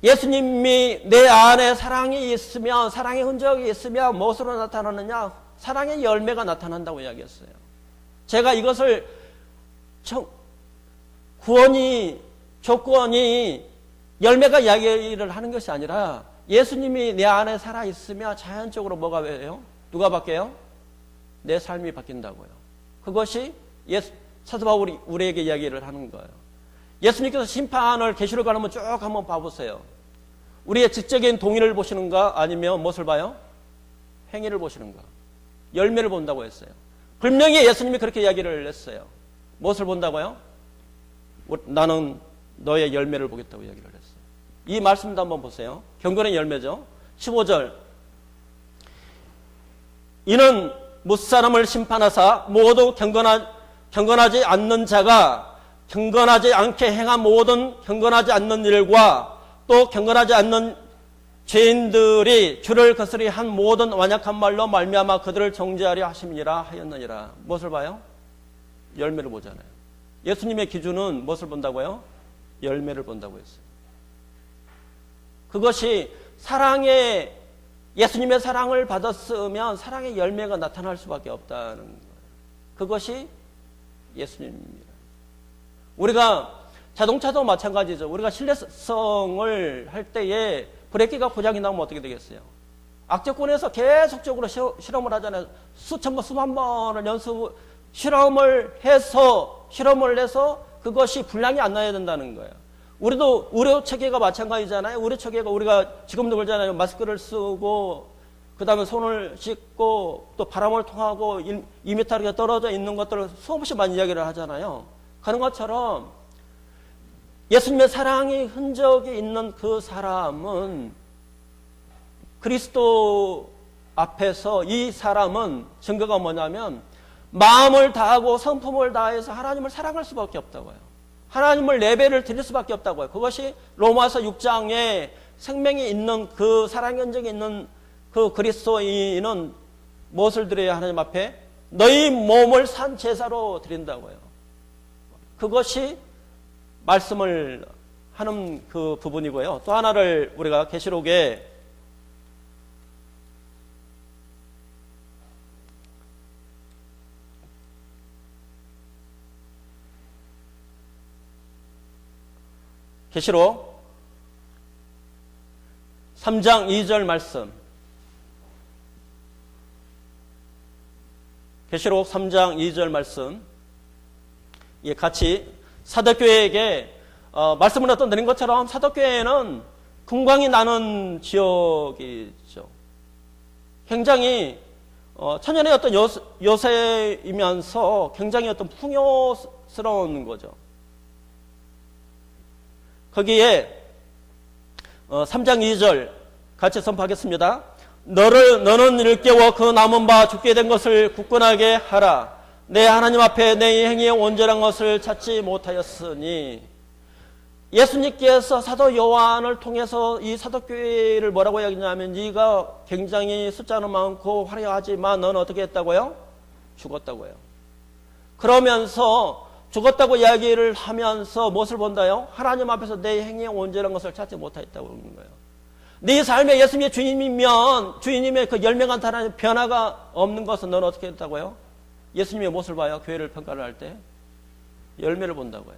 A: 예수님이 내 안에 사랑이 있으면, 사랑의 흔적이 있으면 무엇으로 나타나느냐? 사랑의 열매가 나타난다고 이야기했어요. 제가 이것을 구원이, 조건이 열매가 이야기를 하는 것이 아니라 예수님이 내 안에 살아있으면 자연적으로 뭐가 돼요? 누가 바뀌어요? 내 삶이 바뀐다고요. 그것이 사도 바울이 우리에게 이야기를 하는 거예요. 예수님께서 심판을 계시록 한번 쭉 한번 봐보세요. 우리의 지적인 동의를 보시는가, 아니면 무엇을 봐요? 행위를 보시는가? 열매를 본다고 했어요. 분명히 예수님이 그렇게 이야기를 했어요. 무엇을 본다고요? 나는 너의 열매를 보겠다고 이야기를 했어요. 이 말씀도 한번 보세요. 경건의 열매죠. 15절. 이는 무사람을 심판하사 모두 경건하지 않는 자가 경건하지 않게 행한 모든 경건하지 않는 일과 또 경건하지 않는 죄인들이 주를 거스리 한 모든 완악한 말로 말미암아 그들을 정죄하려 하심이라 하였느니라. 무엇을 봐요? 열매를 보잖아요. 예수님의 기준은 무엇을 본다고요? 열매를 본다고 했어요. 그것이 예수님의 사랑을 받았으면 사랑의 열매가 나타날 수밖에 없다는 거예요. 그것이 예수님입니다. 우리가 자동차도 마찬가지죠. 우리가 신뢰성을 할 때에 브레이크가 고장이 나면 어떻게 되겠어요? 악재권에서 계속적으로 실험을 하잖아요. 수천 번, 수만 번을 실험을 해서 그것이 불량이 안 나야 된다는 거예요. 우리도 의료 체계가 마찬가지잖아요. 의료 체계가 우리가 지금도 그러잖아요. 마스크를 쓰고 그 다음에 손을 씻고 또 바람을 통하고 2m 이렇게 떨어져 있는 것들을 수없이 많이 이야기를 하잖아요. 그런 것처럼 예수님의 사랑의 흔적이 있는 그 사람은 그리스도 앞에서 이 사람은 증거가 뭐냐면 마음을 다하고 성품을 다해서 하나님을 사랑할 수밖에 없다고요. 하나님을 예배를 드릴 수밖에 없다고요. 그것이 로마서 6장에 생명이 있는 그 사랑의 흔적이 있는 그 그리스도인은 무엇을 드려야 하나님 앞에? 너희 몸을 산 제사로 드린다고요. 그것이 말씀을 하는 그 부분이고요. 또 하나를 우리가 계시록에 계시록 3장 2절 말씀. 계시록 3장 2절 말씀. 예, 같이 사도교회에게 말씀을 어떤 드린 것처럼 사도교회는 금광이 나는 지역이죠. 굉장히 천연의 어떤 요새이면서 굉장히 어떤 풍요스러운 거죠. 거기에 3장 2절 같이 선포하겠습니다. 너는 이를 깨워 그 남은 바 죽게 된 것을 굳건하게 하라. 내 하나님 앞에 내 행위에 온전한 것을 찾지 못하였으니. 예수님께서 사도 요한을 통해서 이 사도교회를 뭐라고 이야기하냐면 네가 굉장히 숫자는 많고 화려하지만 너는 어떻게 했다고요? 죽었다고요. 그러면서 죽었다고 이야기를 하면서 무엇을 본다요? 하나님 앞에서 내 행위에 온전한 것을 찾지 못하였다고 하는 거예요. 네 삶에 예수님의 주인이면 주인님의 그 열명한 하나님 변화가 없는 것은 너는 어떻게 했다고요? 예수님의 무엇을 봐요? 교회를 평가를 할 때 열매를 본다고요.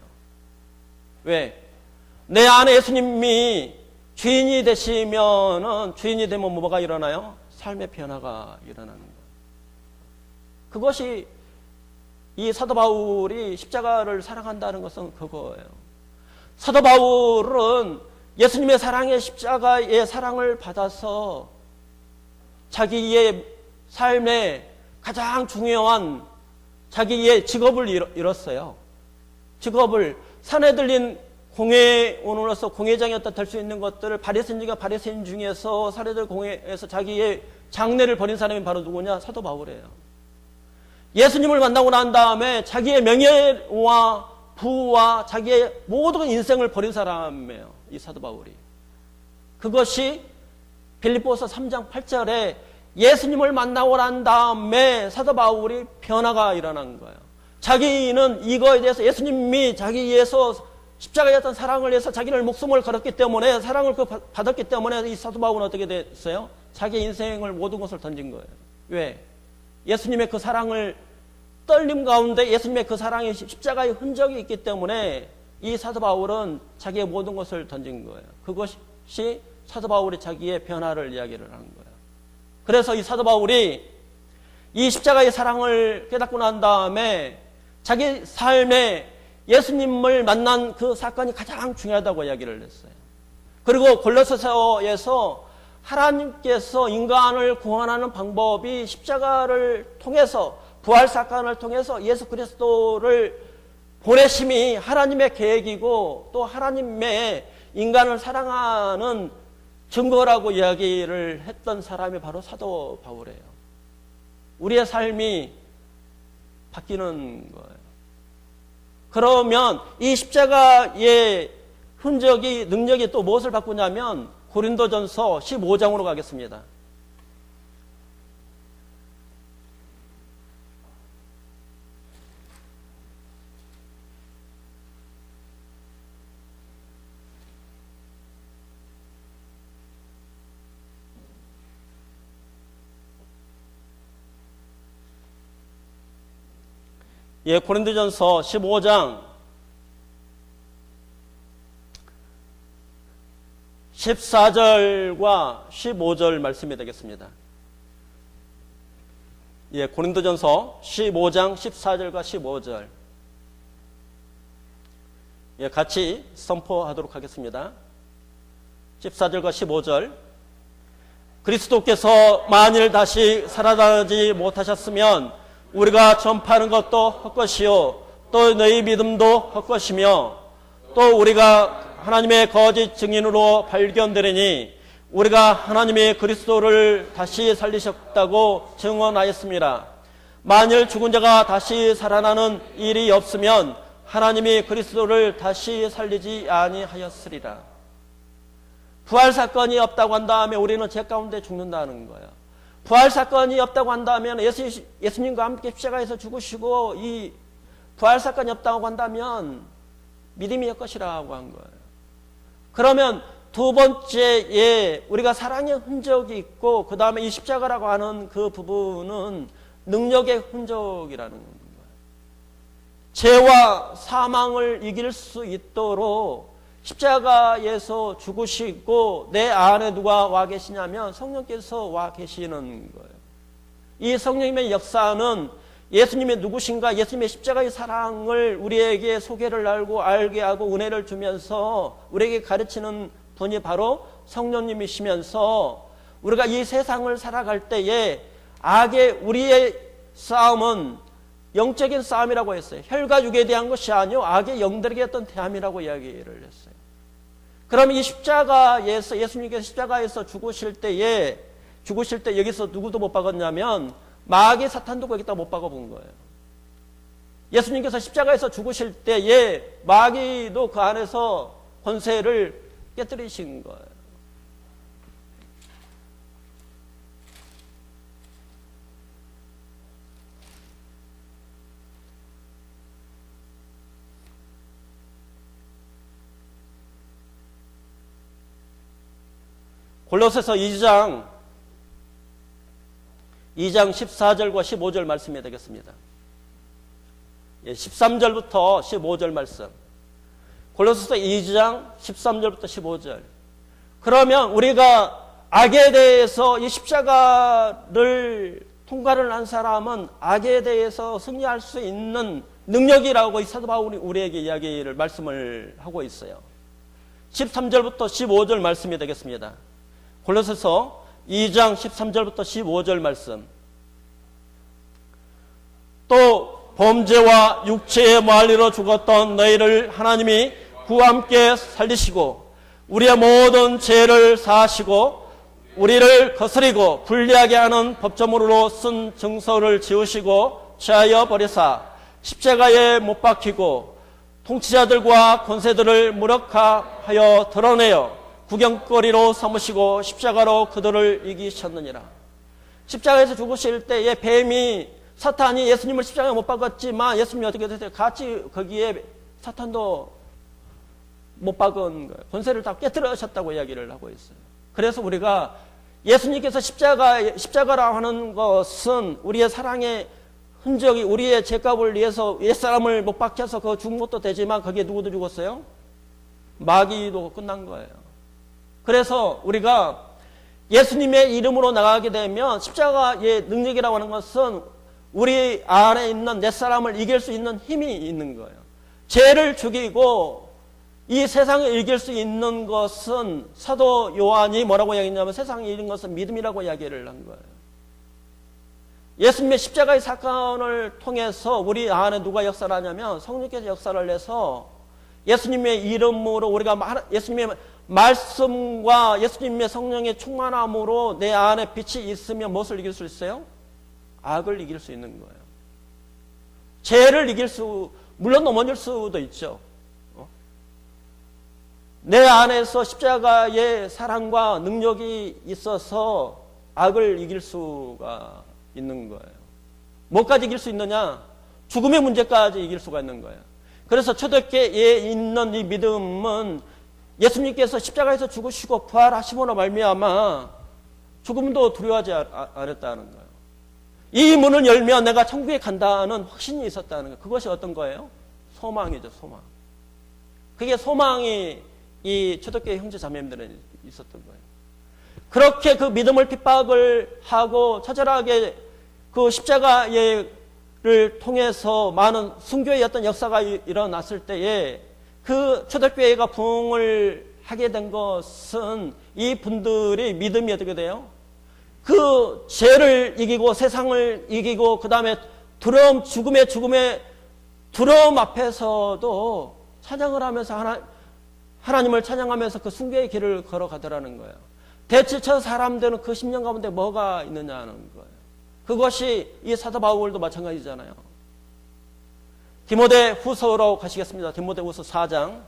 A: 왜? 내 안에 예수님이 주인이 되시면은 주인이 되면 뭐가 일어나요? 삶의 변화가 일어나는 거예요. 그것이 이 사도 바울이 십자가를 사랑한다는 것은 그거예요. 사도 바울은 예수님의 사랑의 십자가의 사랑을 받아서 자기의 삶에 가장 중요한 자기의 직업을 잃었어요. 직업을 산에 들린 공회원으로서 공회장이었다 될 수 있는 것들을 바리새인 중에서 사례들 공회에서 자기의 장래를 버린 사람이 바로 누구냐? 사도 바울이에요. 예수님을 만나고 난 다음에 자기의 명예와 부와 자기의 모든 인생을 버린 사람이에요. 이 사도 바울이. 그것이 빌립보서 3장 8절에 예수님을 만나고 난 다음에 사도 바울이 변화가 일어난 거예요. 자기는 이거에 대해서 예수님이 자기 위해서 십자가에 어떤 사랑을 위해서 자기를 목숨을 걸었기 때문에 사랑을 받았기 때문에 이 사도 바울은 어떻게 됐어요? 자기 인생을 모든 것을 던진 거예요. 왜? 예수님의 그 사랑을 떨림 가운데 예수님의 그 사랑의 십자가의 흔적이 있기 때문에 이 사도 바울은 자기의 모든 것을 던진 거예요. 그것이 사도 바울이 자기의 변화를 이야기를 하는 거예요. 그래서 이 사도 바울이 이 십자가의 사랑을 깨닫고 난 다음에 자기 삶에 예수님을 만난 그 사건이 가장 중요하다고 이야기를 했어요. 그리고 골로새서에서 하나님께서 인간을 구원하는 방법이 십자가를 통해서 부활 사건을 통해서 예수 그리스도를 보내심이 하나님의 계획이고 또 하나님의 인간을 사랑하는 증거라고 이야기를 했던 사람이 바로 사도 바울이에요. 우리의 삶이 바뀌는 거예요. 그러면 이 십자가의 흔적이 능력이 또 무엇을 바꾸냐면 고린도전서 15장으로 가겠습니다. 예, 고린도전서 15장 14절과 15절 말씀이 되겠습니다. 예, 고린도전서 15장 14절과 15절. 예, 같이 선포하도록 하겠습니다. 14절과 15절. 그리스도께서 만일 다시 살아나지 못하셨으면 우리가 전파하는 것도 헛것이요 또 너희 믿음도 헛것이며 또 우리가 하나님의 거짓 증인으로 발견되리니 우리가 하나님이 그리스도를 다시 살리셨다고 증언하였습니다. 만일 죽은 자가 다시 살아나는 일이 없으면 하나님이 그리스도를 다시 살리지 아니하였으리라. 부활 사건이 없다고 한다면 우리는 죄 가운데 죽는다는 거예요. 부활 사건이 없다고 한다면 예수님과 함께 십자가에서 죽으시고 이 부활 사건이 없다고 한다면 믿음이 헛것이라고 한 거예요. 그러면 두 번째에 우리가 사랑의 흔적이 있고 그 다음에 이 십자가라고 하는 그 부분은 능력의 흔적이라는 거예요. 죄와 사망을 이길 수 있도록 십자가에서 죽으시고 내 안에 누가 와 계시냐면 성령께서 와 계시는 거예요. 이 성령님의 역사는 예수님의 누구신가, 예수님의 십자가의 사랑을 우리에게 소개를 알게 하고 은혜를 주면서 우리에게 가르치는 분이 바로 성령님이시면서 우리가 이 세상을 살아갈 때에 우리의 싸움은 영적인 싸움이라고 했어요. 혈과 육에 대한 것이 아니요 악의 영들에게 어떤 대함이라고 이야기를 했어요. 그럼 이 십자가에서 예수님께서 십자가에서 죽으실 때 여기서 누구도 못 박았냐면 마귀 사탄도 거기다 못 박아본 거예요. 예수님께서 십자가에서 죽으실 때에 마귀도 그 안에서 권세를 깨뜨리신 거예요. 골로새서 2장 14절과 15절 말씀이 되겠습니다. 13절부터 15절 말씀. 골로새서 2장 13절부터 15절. 그러면 우리가 악에 대해서 이 십자가를 통과를 한 사람은 악에 대해서 승리할 수 있는 능력이라고 이 사도 바울이 우리에게 말씀을 하고 있어요. 13절부터 15절 말씀이 되겠습니다. 골로새서 2장 13절부터 15절 말씀. 또 범죄와 육체의 말리로 죽었던 너희를 하나님이 구와 함께 살리시고 우리의 모든 죄를 사하시고 우리를 거스리고 불리하게 하는 법조문으로 쓴 증서를 지우시고 취하여 버리사 십자가에 못 박히고 통치자들과 권세들을 무력화하여 드러내어 구경거리로 삼으시고 십자가로 그들을 이기셨느니라. 십자가에서 죽으실 때에 뱀이 사탄이 예수님을 십자가에 못 박았지만 예수님이 어떻게 됐어요? 같이 거기에 사탄도 못 박은 거예요. 권세를 다 깨뜨리셨다고 이야기를 하고 있어요. 그래서 우리가 예수님께서 십자가라 하는 것은 우리의 사랑의 흔적이 우리의 죄값을 위해서 옛사람을 못 박혀서 그 죽은 것도 되지만 거기에 누구도 죽었어요? 마귀도 끝난 거예요. 그래서 우리가 예수님의 이름으로 나가게 되면 십자가의 능력이라고 하는 것은 우리 안에 있는 옛사람을 이길 수 있는 힘이 있는 거예요. 죄를 죽이고 이 세상을 이길 수 있는 것은 사도 요한이 뭐라고 이야기했냐면 세상을 이긴 것은 믿음이라고 이야기를 한 거예요. 예수님의 십자가의 사건을 통해서 우리 안에 누가 역사를 하냐면 성령께서 역사를 해서 예수님의 이름으로 우리가 예수님의 말씀과 예수님의 성령의 충만함으로 내 안에 빛이 있으면 무엇을 이길 수 있어요? 악을 이길 수 있는 거예요. 죄를 물론 넘어질 수도 있죠. 내 안에서 십자가의 사랑과 능력이 있어서 악을 이길 수가 있는 거예요. 뭐까지 이길 수 있느냐? 죽음의 문제까지 이길 수가 있는 거예요. 그래서 초대교회에 있는 이 믿음은 예수님께서 십자가에서 죽으시고 부활하심으로 말미암아 죽음도 두려워하지 않았다는 거예요. 이 문을 열면 내가 천국에 간다는 확신이 있었다는 거예요. 그것이 어떤 거예요? 소망이죠, 소망. 그게 소망이 이 초대교회 형제 자매님들은 있었던 거예요. 그렇게 그 믿음을 핍박을 하고 처절하게 그 십자가를 통해서 많은 순교의 어떤 역사가 일어났을 때에 그 초대교회가 부흥을 하게 된 것은 이 분들의 믿음이 어떻게 돼요? 그 죄를 이기고 세상을 이기고 그 다음에 두려움, 죽음의 두려움 앞에서도 찬양을 하면서 하나님을 찬양하면서 그 순교의 길을 걸어가더라는 거예요. 대체 저 사람들은 그 10년 가운데 뭐가 있느냐는 거예요. 그것이 이 사도 바울도 마찬가지잖아요. 디모데 후서로 가시겠습니다. 디모데 후서 4장.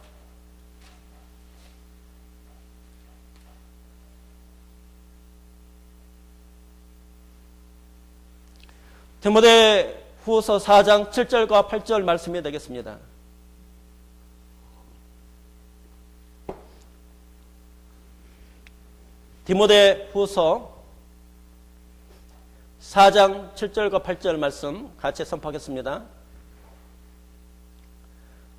A: 디모데 후서 4장 7절과 8절 말씀이 되겠습니다. 디모데 후서 4장 7절과 8절 말씀 같이 선포하겠습니다.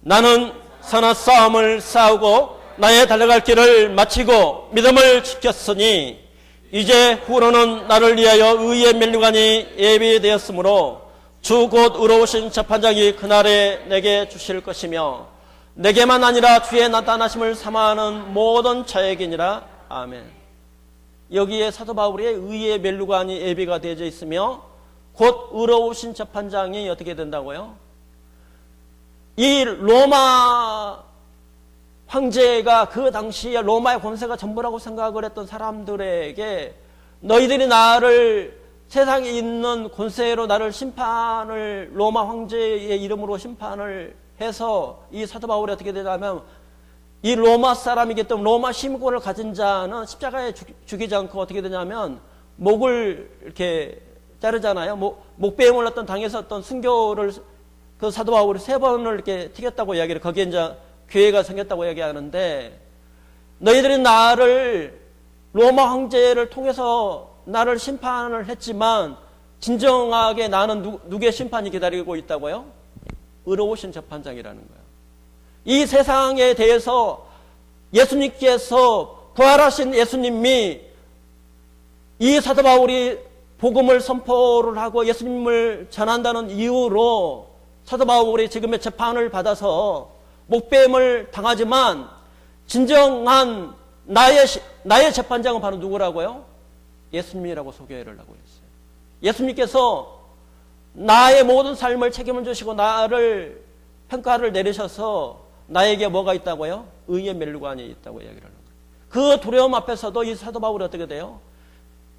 A: 나는 선한 싸움을 싸우고 나의 달려갈 길을 마치고 믿음을 지켰으니 이제 후로는 나를 위하여 의의 면류관이 예비되었으므로 주 곧 의로우신 재판장이 그날에 내게 주실 것이며 내게만 아니라 주의 나타나심을 사모하는 모든 자에게니라. 아멘. 여기에 사도 바울의 의의 면류관이 예비가 되어져 있으며 곧 의로우신 재판장이 어떻게 된다고요? 이 로마 황제가 그 당시에 로마의 권세가 전부라고 생각을 했던 사람들에게 너희들이 나를 세상에 있는 권세로 나를 심판을 로마 황제의 이름으로 심판을 해서 이 사도 바울이 어떻게 되냐면 이 로마 사람이기 때문에 로마 시민권을 가진 자는 십자가에 죽이지 않고 어떻게 되냐면 목을 이렇게 자르잖아요. 목배임을 어떤 당해서 어떤 순교를 그 사도 바울이 3번을 이렇게 튀겼다고 이야기를 거기에 이제 교회가 생겼다고 얘기하는데 너희들이 나를 로마 황제를 통해서 나를 심판을 했지만 진정하게 나는 누구의 심판이 기다리고 있다고요? 의로우신 재판장이라는 거예요. 이 세상에 대해서 예수님께서 부활하신 예수님이 이 사도 바울이 복음을 선포를 하고 예수님을 전한다는 이유로 사도 바울이 지금의 재판을 받아서 목배임을 당하지만 진정한 나의 재판장은 바로 누구라고요? 예수님이라고 소개를 하고 있어요. 예수님께서 나의 모든 삶을 책임을 지시고 나를 평가를 내리셔서 나에게 뭐가 있다고요? 의의 면류관이 있다고 이야기를 하는 거예요. 그 두려움 앞에서도 이 사도 바울이 어떻게 돼요?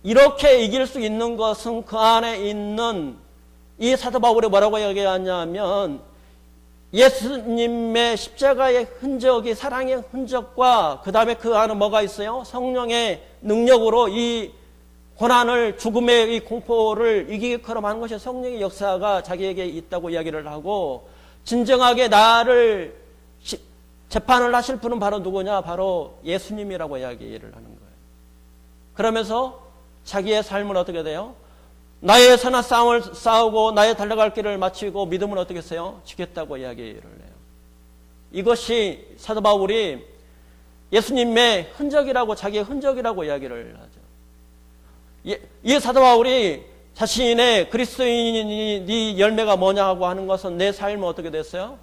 A: 이렇게 이길 수 있는 것은 그 안에 있는 이 사도 바울이 뭐라고 얘기하냐면 예수님의 십자가의 흔적이 사랑의 흔적과 그 다음에 그 안에 뭐가 있어요? 성령의 능력으로 이 고난을 죽음의 이 공포를 이기게끔 하는 것이 성령의 역사가 자기에게 있다고 이야기를 하고 진정하게 나를 재판을 하실 분은 바로 누구냐? 바로 예수님이라고 이야기를 하는 거예요. 그러면서 자기의 삶은 어떻게 돼요? 나의 선한 싸움을 싸우고 나의 달려갈 길을 마치고 믿음을 어떻게 했어요? 지켰다고 이야기를 해요. 이것이 사도 바울이 예수님의 흔적이라고 자기의 흔적이라고 이야기를 하죠. 이 사도 바울이 자신의 그리스도인이 열매가 뭐냐고 하는 것은 내 삶은 어떻게 됐어요?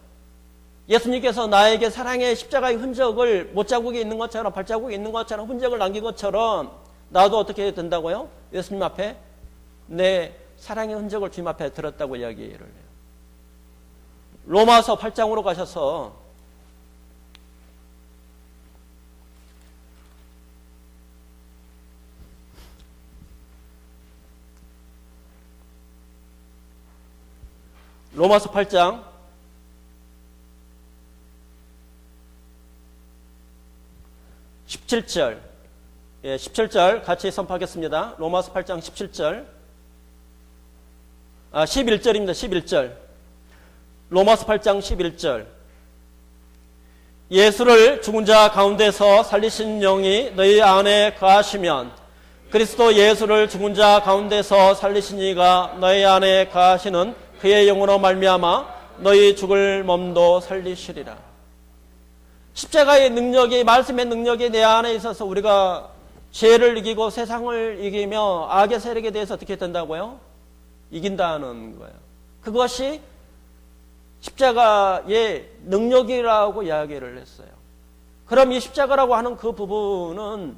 A: 예수님께서 나에게 사랑의 십자가의 흔적을 못자국이 있는 것처럼 발자국이 있는 것처럼 흔적을 남긴 것처럼 나도 어떻게 된다고요? 예수님 앞에 내 사랑의 흔적을 주님 앞에 들었다고 이야기를 해요. 로마서 8장으로 가셔서 로마서 8장 17절 17절 같이 선포하겠습니다. 로마서 8장 17절 11절입니다. 11절 로마서 8장 11절 예수를 죽은 자 가운데서 살리신 영이 너희 안에 거하시면 그리스도 예수를 죽은 자 가운데서 살리신 이가 너희 안에 거하시는 그의 영으로 말미암아 너희 죽을 몸도 살리시리라. 십자가의 능력이 말씀의 능력이 내 안에 있어서 우리가 죄를 이기고 세상을 이기며 악의 세력에 대해서 어떻게 된다고요? 이긴다는 거예요. 그것이 십자가의 능력이라고 이야기를 했어요. 그럼 이 십자가라고 하는 그 부분은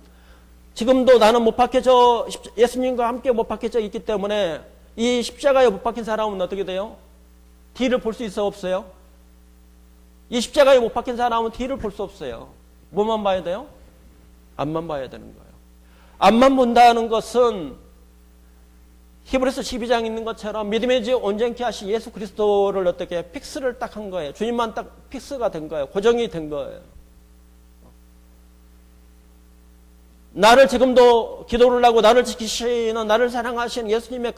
A: 지금도 나는 못 박혀져, 예수님과 함께 못 박혀져 있기 때문에 이 십자가에 못 박힌 사람은 어떻게 돼요? 뒤를 볼 수 있어, 없어요? 이 십자가에 못 박힌 사람은 뒤를 볼 수 없어요. 뭐만 봐야 돼요? 앞만 봐야 되는 거예요. 앞만 본다는 것은 히브리서 12장 있는 것처럼 믿음의 주 온전케 하신 예수 그리스도를 어떻게 픽스를 딱 한 거예요. 주님만 딱 픽스가 된 거예요. 고정이 된 거예요. 나를 지금도 기도를 하고 나를 지키시는, 나를 사랑하시는 예수님의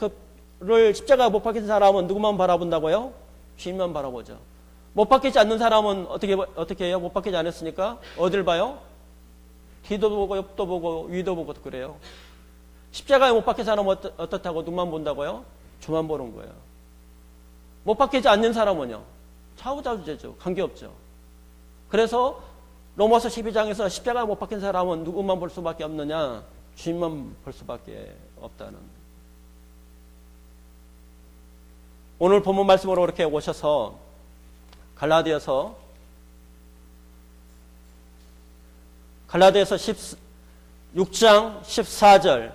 A: 그를 십자가에 못 박힌 사람은 누구만 바라본다고요? 주님만 바라보죠. 못 박히지 않는 사람은 어떻게 해요? 못 박히지 않았으니까 어딜 봐요? 뒤도 보고 옆도 보고 위도 보고 그래요. 십자가에 못 박힌 사람은 어떻다고? 눈만 본다고요? 주만 보는 거예요. 못 박히지 않는 사람은요? 좌우자우제죠. 관계없죠. 그래서 로마서 12장에서 십자가에 못 박힌 사람은 누구만 볼 수밖에 없느냐? 주님만 볼 수밖에 없다는. 오늘 본문 말씀으로 이렇게 오셔서 갈라디아서 6장 14절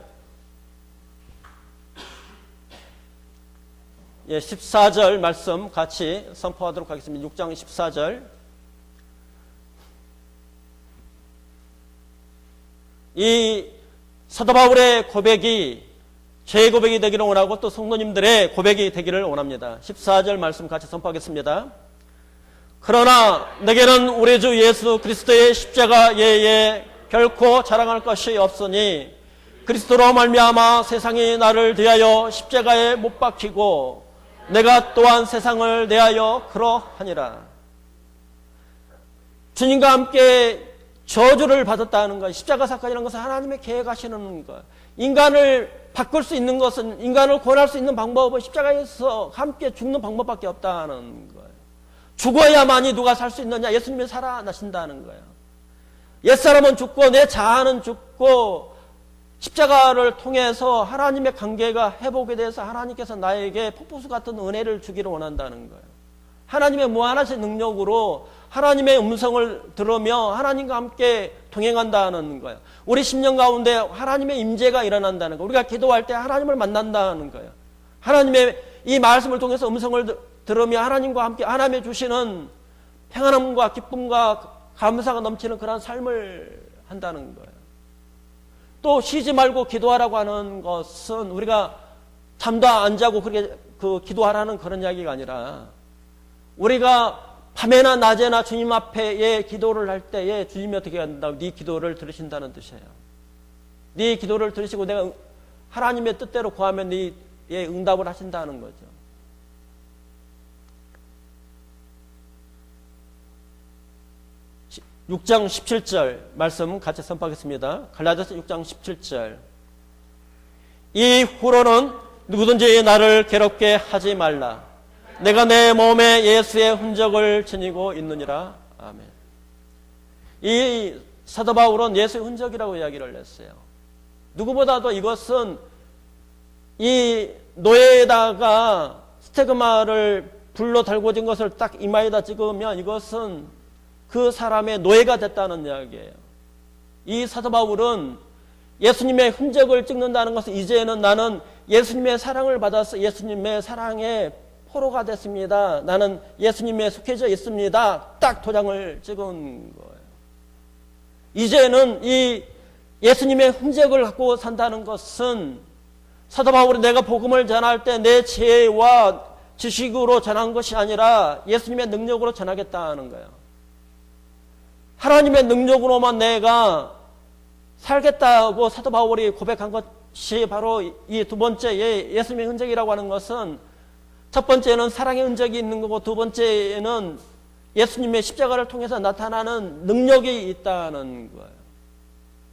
A: 14절 말씀 같이 선포하도록 하겠습니다. 6장 14절. 이 사도 바울의 고백이 제 고백이 되기를 원하고 또 성도님들의 고백이 되기를 원합니다. 14절 말씀 같이 선포하겠습니다. 그러나 내게는 우리 주 예수 그리스도의 십자가 외에 결코 자랑할 것이 없으니 그리스도로 말미암아 세상이 나를 대하여 십자가에 못 박히고 내가 또한 세상을 대하여 그러하니라. 주님과 함께 저주를 받았다는 것, 십자가 사건이라는 것은 하나님의 계획하시는 것. 인간을 바꿀 수 있는 것은, 인간을 구원할 수 있는 방법은 십자가에서 함께 죽는 방법밖에 없다는 거예요. 죽어야만이 누가 살 수 있느냐? 예수님이 살아나신다는 거예요. 옛사람은 죽고 내 자아는 죽고 십자가를 통해서 하나님의 관계가 회복이 돼서 하나님께서 나에게 폭포수 같은 은혜를 주기를 원한다는 거예요. 하나님의 무한하신 능력으로 하나님의 음성을 들으며 하나님과 함께 동행한다는 거예요. 우리 심령 가운데 하나님의 임재가 일어난다는 거예요. 우리가 기도할 때 하나님을 만난다는 거예요. 하나님의 이 말씀을 통해서 음성을 들으며 하나님과 함께 하나님의 주시는 평안함과 기쁨과 감사가 넘치는 그런 삶을 한다는 거예요. 또 쉬지 말고 기도하라고 하는 것은 우리가 잠도 안 자고 그렇게 기도하라는 그런 이야기가 아니라 우리가 밤에나 낮에나 주님 앞에 기도를 할 때에 주님이 어떻게 한다고? 네 기도를 들으신다는 뜻이에요. 네 기도를 들으시고 내가 하나님의 뜻대로 구하면 네 응답을 하신다는 거죠. 육 장 17절 말씀 같이 선포하겠습니다. 갈라디아서 6장 17절. 이후로는 누구든지 나를 괴롭게 하지 말라. 내가 내 몸에 예수의 흔적을 지니고 있느니라. 아멘. 이 사도 바울은 예수의 흔적이라고 이야기를 했어요. 누구보다도 이것은 이 노예에다가 스테그마를 불로 달궈진 것을 딱 이마에다 찍으면 이것은 그 사람의 노예가 됐다는 이야기예요. 이 사도 바울은 예수님의 흔적을 찍는다는 것은 이제는 나는 예수님의 사랑을 받아서 예수님의 사랑의 포로가 됐습니다. 나는 예수님에 속해져 있습니다. 딱 도장을 찍은 거예요. 이제는 이 예수님의 흔적을 갖고 산다는 것은 사도 바울이 내가 복음을 전할 때 내 지혜와 지식으로 전한 것이 아니라 예수님의 능력으로 전하겠다는 거예요. 하나님의 능력으로만 내가 살겠다고 사도 바울이 고백한 것이 바로 이 두 번째 예수님의 흔적이라고 하는 것은 첫 번째는 사랑의 흔적이 있는 거고 두 번째는 예수님의 십자가를 통해서 나타나는 능력이 있다는 거예요.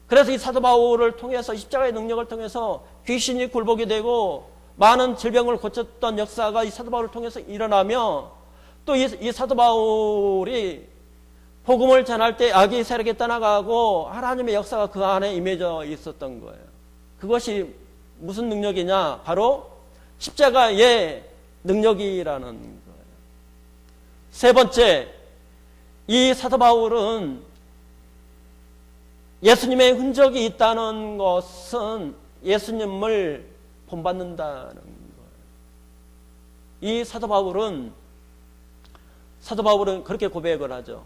A: 그래서 이 사도 바울을 통해서 십자가의 능력을 통해서 귀신이 굴복이 되고 많은 질병을 고쳤던 역사가 이 사도 바울을 통해서 일어나며 또 이 사도 바울이 복음을 전할 때 악이 세력에 떠나가고 하나님의 역사가 그 안에 임해져 있었던 거예요. 그것이 무슨 능력이냐? 바로 십자가의 능력이라는 거예요. 세 번째, 이 사도 바울은 예수님의 흔적이 있다는 것은 예수님을 본받는다는 거예요. 이 사도 바울은 그렇게 고백을 하죠.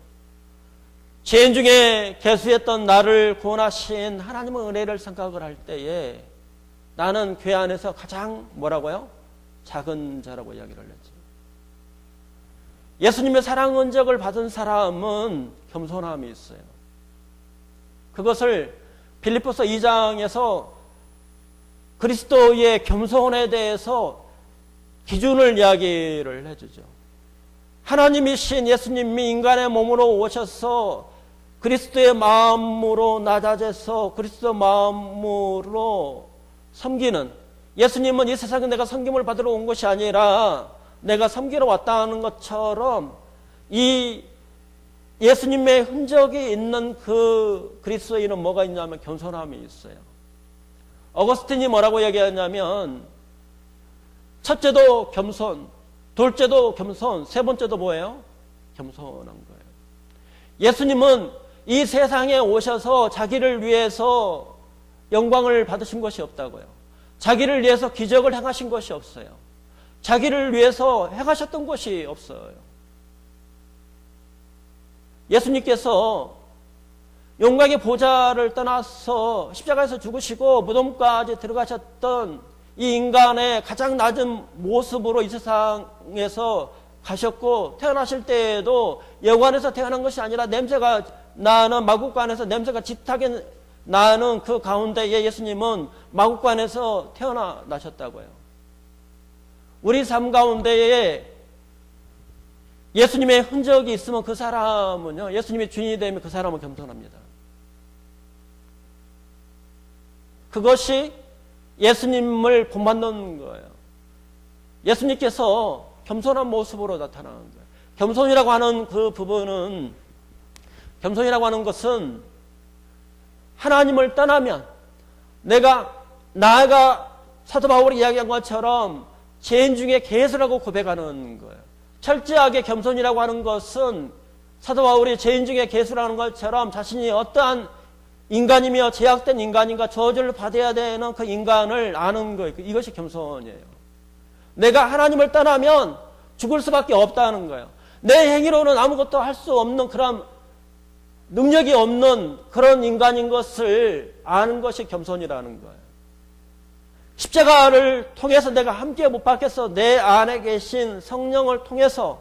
A: 죄인 중에 괴수했던 나를 구원하신 하나님의 은혜를 생각을 할 때에 나는 교회 안에서 가장 뭐라고요? 작은 자라고 이야기를 했죠. 예수님의 사랑 흔적을 받은 사람은 겸손함이 있어요. 그것을 빌립보서 2장에서 그리스도의 겸손에 대해서 기준을 이야기를 해주죠. 하나님이신 예수님이 인간의 몸으로 오셔서 그리스도의 마음으로 낮아져서 그리스도 마음으로 섬기는, 예수님은 이 세상에 내가 섬김을 받으러 온 것이 아니라 내가 섬기러 왔다는 것처럼 이 예수님의 흔적이 있는 그 그리스도인은 뭐가 있냐면 겸손함이 있어요. 어거스틴이 뭐라고 얘기하냐면 첫째도 겸손, 둘째도 겸손, 세 번째도 뭐예요? 겸손한 거예요. 예수님은 이 세상에 오셔서 자기를 위해서 영광을 받으신 것이 없다고요. 자기를 위해서 기적을 행하신 것이 없어요. 자기를 위해서 행하셨던 것이 없어요. 예수님께서 영광의 보좌를 떠나서 십자가에서 죽으시고 무덤까지 들어가셨던 이 인간의 가장 낮은 모습으로 이 세상에서 가셨고, 태어나실 때에도 여관에서 태어난 것이 아니라 냄새가 나는 마국간에서 냄새가 짙하게 나는 그 가운데에 예수님은 마국간에서 태어나셨다고요. 우리 삶 가운데에 예수님의 흔적이 있으면 그 사람은요, 예수님의 주인이 되면 그 사람은 겸손합니다. 그것이 예수님을 본받는 거예요. 예수님께서 겸손한 모습으로 나타나는 거예요. 겸손이라고 하는 그 부분은, 겸손이라고 하는 것은 하나님을 떠나면 나아가 사도 바울이 이야기한 것처럼 죄인 중에 괴수라고 고백하는 거예요. 철저하게 겸손이라고 하는 것은 사도 바울이 죄인 중에 괴수라는 것처럼 자신이 어떠한 인간이며 제약된 인간인가 저주를 받아야 되는 그 인간을 아는 거예요. 이것이 겸손이에요. 내가 하나님을 떠나면 죽을 수밖에 없다는 거예요. 내 행위로는 아무것도 할 수 없는 그런 능력이 없는 그런 인간인 것을 아는 것이 겸손이라는 거예요. 십자가를 통해서 내가 함께 못 박혀서 내 안에 계신 성령을 통해서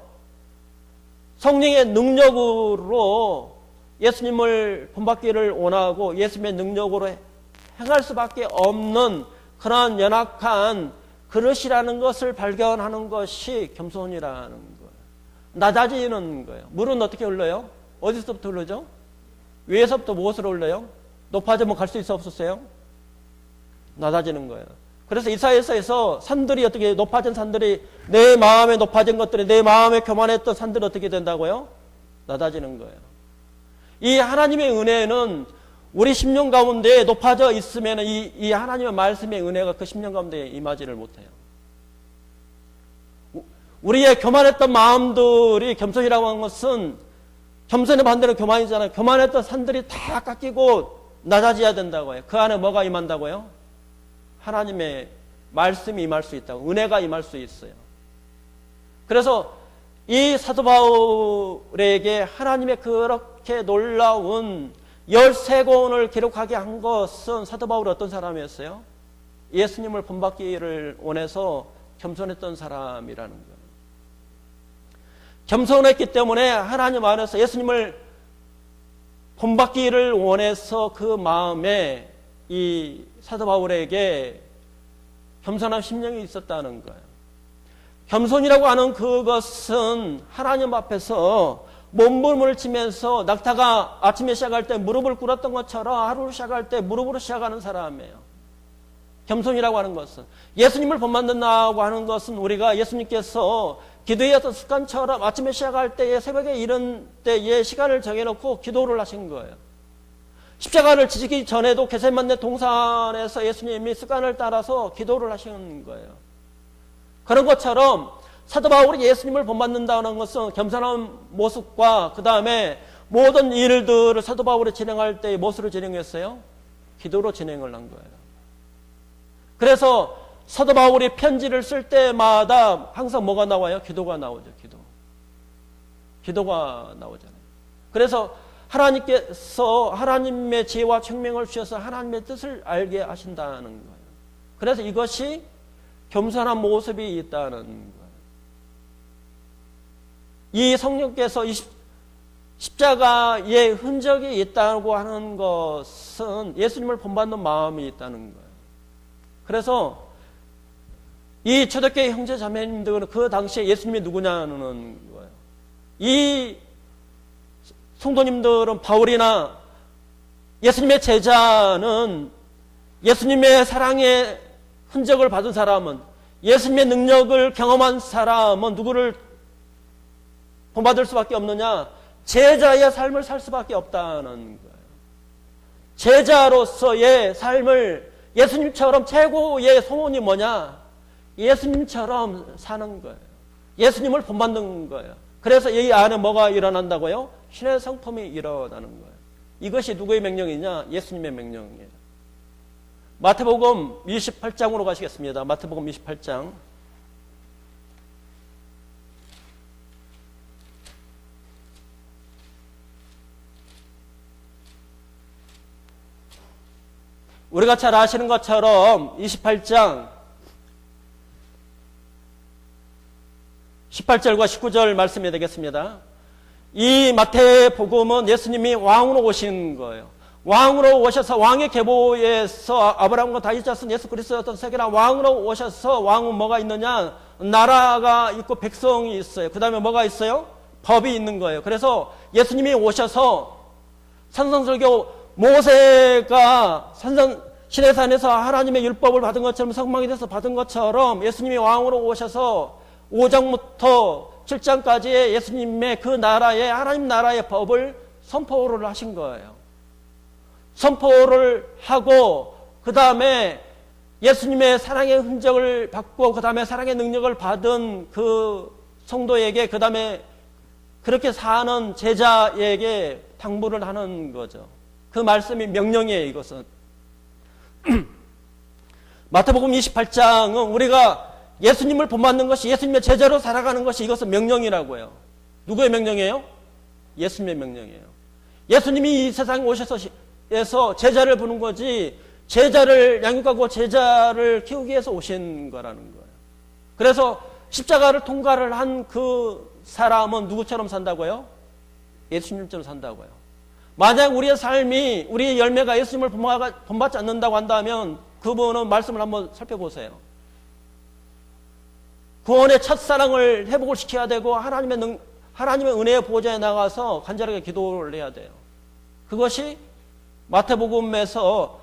A: 성령의 능력으로 예수님을 본받기를 원하고 예수님의 능력으로 행할 수밖에 없는 그런 연약한 그릇이라는 것을 발견하는 것이 겸손이라는 거예요. 낮아지는 거예요. 물은 어떻게 흘러요? 어디서부터 흘러죠? 위에서부터 무엇으로 흘러요? 높아지면 갈 수 있어 없었어요? 낮아지는 거예요. 그래서 이사야서에서 산들이 어떻게 높아진 산들이 내 마음에 높아진 것들이 내 마음에 교만했던 산들이 어떻게 된다고요? 낮아지는 거예요. 이 하나님의 은혜는 우리 심령 가운데 높아져 있으면 이 하나님의 말씀의 은혜가 그 심령 가운데 임하지를 못해요. 우리의 교만했던 마음들이 겸손이라고 하는 것은 겸손의 반대로 교만이잖아요. 교만했던 산들이 다 깎이고 낮아져야 된다고요. 그 안에 뭐가 임한다고요? 하나님의 말씀이 임할 수 있다고, 은혜가 임할 수 있어요. 그래서 이 사도 바울에게 하나님의 그렇게 놀라운 13권을 기록하게 한 것은 사도 바울이 어떤 사람이었어요? 예수님을 본받기를 원해서 겸손했던 사람이라는 거예요. 겸손했기 때문에 하나님 안에서 예수님을 본받기를 원해서 그 마음에 이 사도 바울에게 겸손한 심령이 있었다는 거예요. 겸손이라고 하는 그것은 하나님 앞에서 몸부림을 치면서 낙타가 아침에 시작할 때 무릎을 꿇었던 것처럼 하루를 시작할 때 무릎으로 시작하는 사람이에요. 겸손이라고 하는 것은, 예수님을 본받는다고 하는 것은 우리가 예수님께서 기도의 어떤 습관처럼 아침에 시작할 때에 새벽에 이른 때에 시간을 정해놓고 기도를 하신 거예요. 십자가를 지시기 전에도 겟세마네 동산에서 예수님이 습관을 따라서 기도를 하시는 거예요. 그런 것처럼 사도 바울이 예수님을 본받는다는 것은 겸손한 모습과 그 다음에 모든 일들을 사도 바울이 진행할 때 무엇으로 진행했어요? 기도로 진행을 한 거예요. 그래서 사도 바울이 편지를 쓸 때마다 항상 뭐가 나와요? 기도가 나오죠. 기도가 나오잖아요. 그래서 하나님께서 하나님의 지혜와 총명을 주셔서 하나님의 뜻을 알게 하신다는 거예요. 그래서 이것이 겸손한 모습이 있다는 거예요. 이 성령께서 십자가의 흔적이 있다고 하는 것은 예수님을 본받는 마음이 있다는 거예요. 그래서 이 초대교회 형제 자매님들은 그 당시에 예수님이 누구냐는 거예요. 이 성도님들은 바울이나 예수님의 제자는 예수님의 사랑의 흔적을 받은 사람은, 예수님의 능력을 경험한 사람은 누구를 본받을 수밖에 없느냐? 제자의 삶을 살 수밖에 없다는 거예요. 제자로서의 삶을 예수님처럼 최고의 소원이 뭐냐? 예수님처럼 사는 거예요. 예수님을 본받는 거예요. 그래서 이 안에 뭐가 일어난다고요? 신의 성품이 일어나는 거예요. 이것이 누구의 명령이냐? 예수님의 명령이에요. 마태복음 28장으로 가시겠습니다. 마태복음 28장. 우리가 잘 아시는 것처럼 28장 18절과 19절 말씀이 되겠습니다. 이 마태복음은 예수님이 왕으로 오신 거예요. 왕으로 오셔서 왕의 계보에서 아브라함과 다윗 자손 예수 그리스도였던 세계나 왕으로 오셔서 왕은 뭐가 있느냐? 나라가 있고 백성이 있어요. 그 다음에 뭐가 있어요? 법이 있는 거예요. 그래서 예수님이 오셔서 산성설교 모세가 시내산에서 하나님의 율법을 받은 것처럼 성막이 돼서 받은 것처럼 예수님이 왕으로 오셔서 5장부터 7장까지의 예수님의 그 나라의 하나님 나라의 법을 선포를 하신 거예요. 선포를 하고 그 다음에 예수님의 사랑의 흔적을 받고 그 다음에 사랑의 능력을 받은 그 성도에게 그 다음에 그렇게 사는 제자에게 당부를 하는 거죠. 그 말씀이 명령이에요. 이것은 마태복음 28장은 우리가 예수님을 본받는 것이, 예수님의 제자로 살아가는 것이 이것은 명령이라고요. 누구의 명령이에요? 예수님의 명령이에요. 예수님이 이 세상에 오셔서 제자를 부른 거지, 제자를 양육하고 제자를 키우기 위해서 오신 거라는 거예요. 그래서 십자가를 통과를 한 그 사람은 누구처럼 산다고요? 예수님처럼 산다고요. 만약 우리의 삶이, 우리의 열매가 예수님을 본받지 않는다고 한다면 그분은 말씀을 한번 살펴보세요. 구원의 첫사랑을 회복을 시켜야 되고 하나님의 은혜의 보좌에 나가서 간절하게 기도를 해야 돼요. 그것이 마태복음에서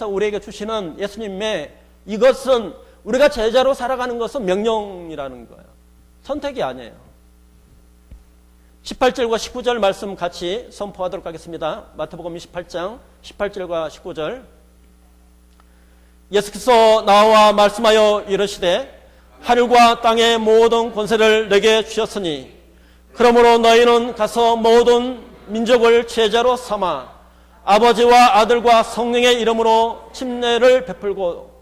A: 우리에게 주시는 예수님의, 이것은 우리가 제자로 살아가는 것은 명령이라는 거예요. 선택이 아니에요. 18절과 19절 말씀 같이 선포하도록 하겠습니다. 마태복음 28장 18절과 19절. 예수께서 나와 말씀하여 이르시되 하늘과 땅의 모든 권세를 내게 주셨으니 그러므로 너희는 가서 모든 민족을 제자로 삼아 아버지와 아들과 성령의 이름으로 침례를 베풀고,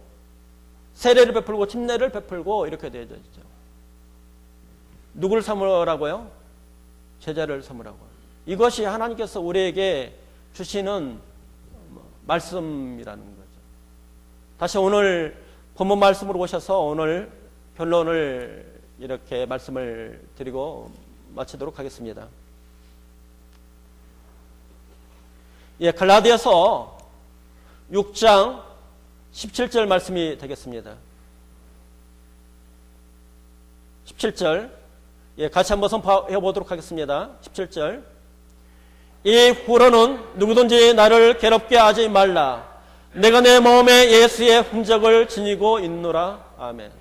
A: 세례를 베풀고 침례를 베풀고, 이렇게 되어 있죠. 누구를 삼으라고요? 제자를 삼으라고요. 이것이 하나님께서 우리에게 주시는 말씀이라는 거죠. 다시 오늘 본문 말씀으로 오셔서 오늘 결론을 이렇게 말씀을 드리고 마치도록 하겠습니다. 갈라디아서 6장 17절 말씀이 되겠습니다. 17절 같이 한번 선포해 보도록 하겠습니다. 17절. 이후로는 누구든지 나를 괴롭게 하지 말라. 내가 내 몸에 예수의 흔적을 지니고 있노라. 아멘.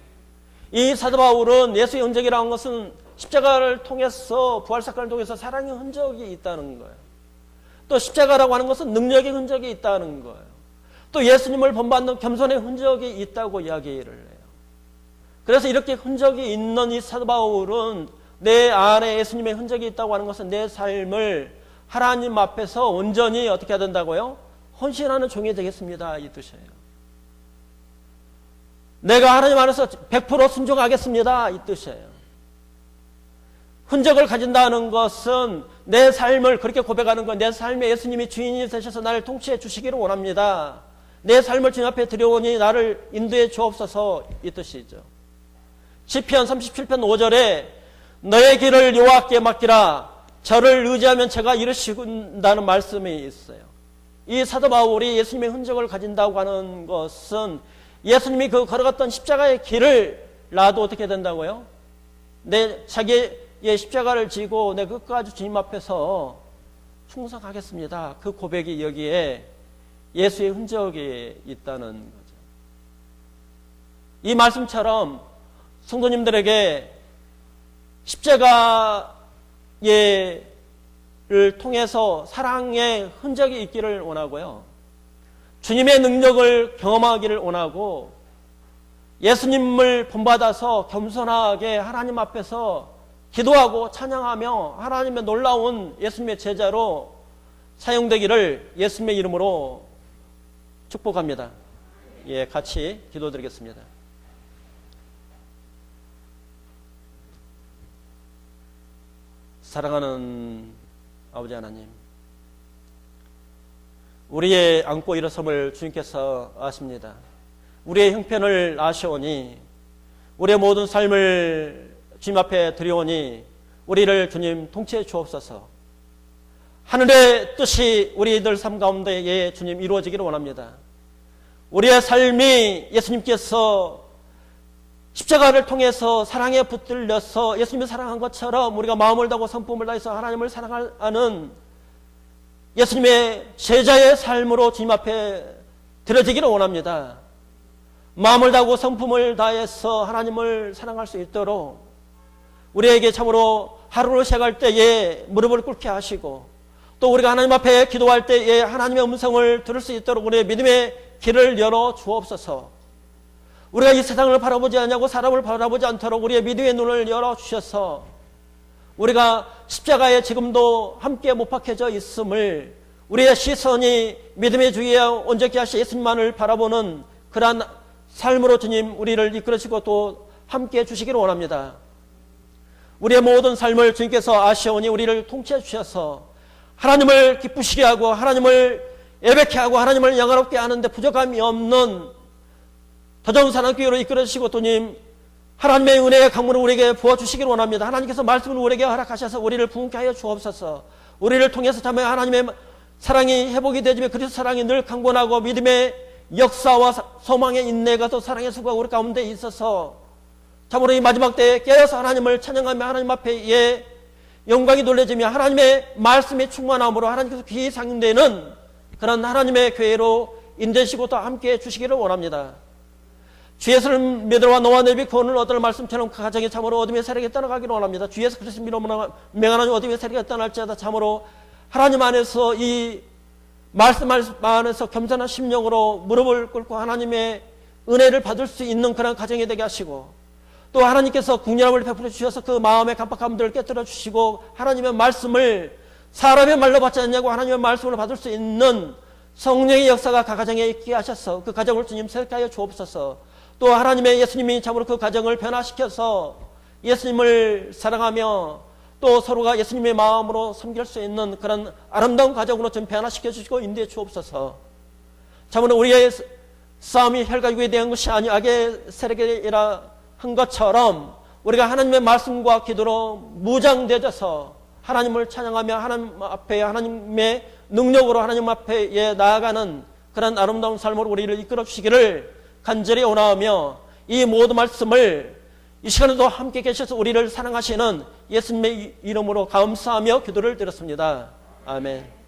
A: 이 사도 바울은 예수의 흔적이라는 것은 십자가를 통해서, 부활사건을 통해서 사랑의 흔적이 있다는 거예요. 또 십자가라고 하는 것은 능력의 흔적이 있다는 거예요. 또 예수님을 본받는 겸손의 흔적이 있다고 이야기를 해요. 그래서 이렇게 흔적이 있는 이 사도 바울은 내 안에 예수님의 흔적이 있다고 하는 것은 내 삶을 하나님 앞에서 온전히 어떻게 해야 된다고요? 헌신하는 종이 되겠습니다. 이 뜻이에요. 내가 하나님 안에서 100% 순종하겠습니다. 이 뜻이에요. 흔적을 가진다는 것은 내 삶을 그렇게 고백하는 건 내 삶에 예수님이 주인이 되셔서 나를 통치해 주시기를 원합니다. 내 삶을 주님 앞에 드려오니 나를 인도해 주옵소서 이 뜻이죠. 시편 37편 5절에 너의 길을 여호와께 맡기라 저를 의지하면 제가 이루신다는 말씀이 있어요. 이 사도 바울이 예수님의 흔적을 가진다고 하는 것은 예수님이 그 걸어갔던 십자가의 길을 나도 어떻게 된다고요? 내 자기의 십자가를 지고 내 끝까지 주님 앞에서 충성하겠습니다. 그 고백이 여기에 예수의 흔적이 있다는 거죠. 이 말씀처럼 성도님들에게 십자가를 통해서 사랑의 흔적이 있기를 원하고요. 주님의 능력을 경험하기를 원하고 예수님을 본받아서 겸손하게 하나님 앞에서 기도하고 찬양하며 하나님의 놀라운 예수님의 제자로 사용되기를 예수님의 이름으로 축복합니다. 예, 같이 기도드리겠습니다. 사랑하는 아버지 하나님, 우리의 안고 일어섬을 주님께서 아십니다. 우리의 형편을 아시오니 우리의 모든 삶을 주님 앞에 드려오니 우리를 주님 통치해 주옵소서. 하늘의 뜻이 우리들 삶 가운데에 주님 이루어지기를 원합니다. 우리의 삶이 예수님께서 십자가를 통해서 사랑에 붙들려서 예수님을 사랑한 것처럼 우리가 마음을 다하고 성품을 다해서 하나님을 사랑하는 예수님의 제자의 삶으로 주님 앞에 드려지기를 원합니다. 마음을 다하고 성품을 다해서 하나님을 사랑할 수 있도록 우리에게 참으로 하루를 시작할 때에 무릎을 꿇게 하시고 또 우리가 하나님 앞에 기도할 때에 하나님의 음성을 들을 수 있도록 우리의 믿음의 길을 열어 주옵소서. 우리가 이 세상을 바라보지 않냐고 사람을 바라보지 않도록 우리의 믿음의 눈을 열어 주셔서 우리가 십자가에 지금도 함께 못 박혀져 있음을 우리의 시선이 믿음의 주위에 온전케 하시 예수님만을 바라보는 그러한 삶으로 주님 우리를 이끌으시고 또 함께 해주시기를 원합니다. 우리의 모든 삶을 주님께서 아시오니 우리를 통치해 주셔서 하나님을 기쁘시게 하고 하나님을 예배케 하고 하나님을 영화롭게 하는데 부족함이 없는 더 좋은 사랑교회로 이끌어주시고 또님 하나님의 은혜의 강물을 우리에게 부어주시기를 원합니다. 하나님께서 말씀을 우리에게 허락하셔서 우리를 부흥케 하여 주옵소서. 우리를 통해서 참 하나님의 사랑이 회복이 되지만 그리스도 사랑이 늘 강건하고 믿음의 역사와 소망의 인내가 또 사랑의 수고가 우리 가운데 있어서 참으로 이 마지막 때에 깨어서 하나님을 찬양하며 하나님 앞에 영광이 돌려지며 하나님의 말씀이 충만함으로 하나님께서 귀히 상용되는 그런 하나님의 교회로 인되시고 또 함께해 주시기를 원합니다. 주 예수를 믿으러 너와 내 구원을 얻을 말씀처럼 그 가정이 참으로 어둠의 세력에 떠나가기를 원합니다. 주 예수 그리스도 믿음으로 명하는 어둠의 세력에 떠날지어다 참으로 하나님 안에서 이 말씀 안에서 겸손한 심령으로 무릎을 꿇고 하나님의 은혜를 받을 수 있는 그런 가정이 되게 하시고 또 하나님께서 국률함을 베풀어 주셔서 그 마음의 깜빡함들을 깨뜨려 주시고 하나님의 말씀을 사람의 말로 받지 않냐고 하나님의 말씀을 받을 수 있는 성령의 역사가 각 가정에 있게 하셔서 그 가정을 주님 새롭게 주옵소서. 또 하나님의 예수님이 참으로 그 가정을 변화시켜서 예수님을 사랑하며 또 서로가 예수님의 마음으로 섬길 수 있는 그런 아름다운 가정으로 좀 변화시켜 주시고 인도해 주옵소서. 참으로 우리의 싸움이 혈과 육에 대한 것이 아니 악의 세력이라 한 것처럼 우리가 하나님의 말씀과 기도로 무장되어서 하나님을 찬양하며 하나님 앞에 하나님의 능력으로 하나님 앞에 나아가는 그런 아름다운 삶으로 우리를 이끌어 주시기를 간절히 원하며 이 모든 말씀을 이 시간에도 함께 계셔서 우리를 사랑하시는 예수님의 이름으로 감사하며 기도를 드렸습니다. 아멘.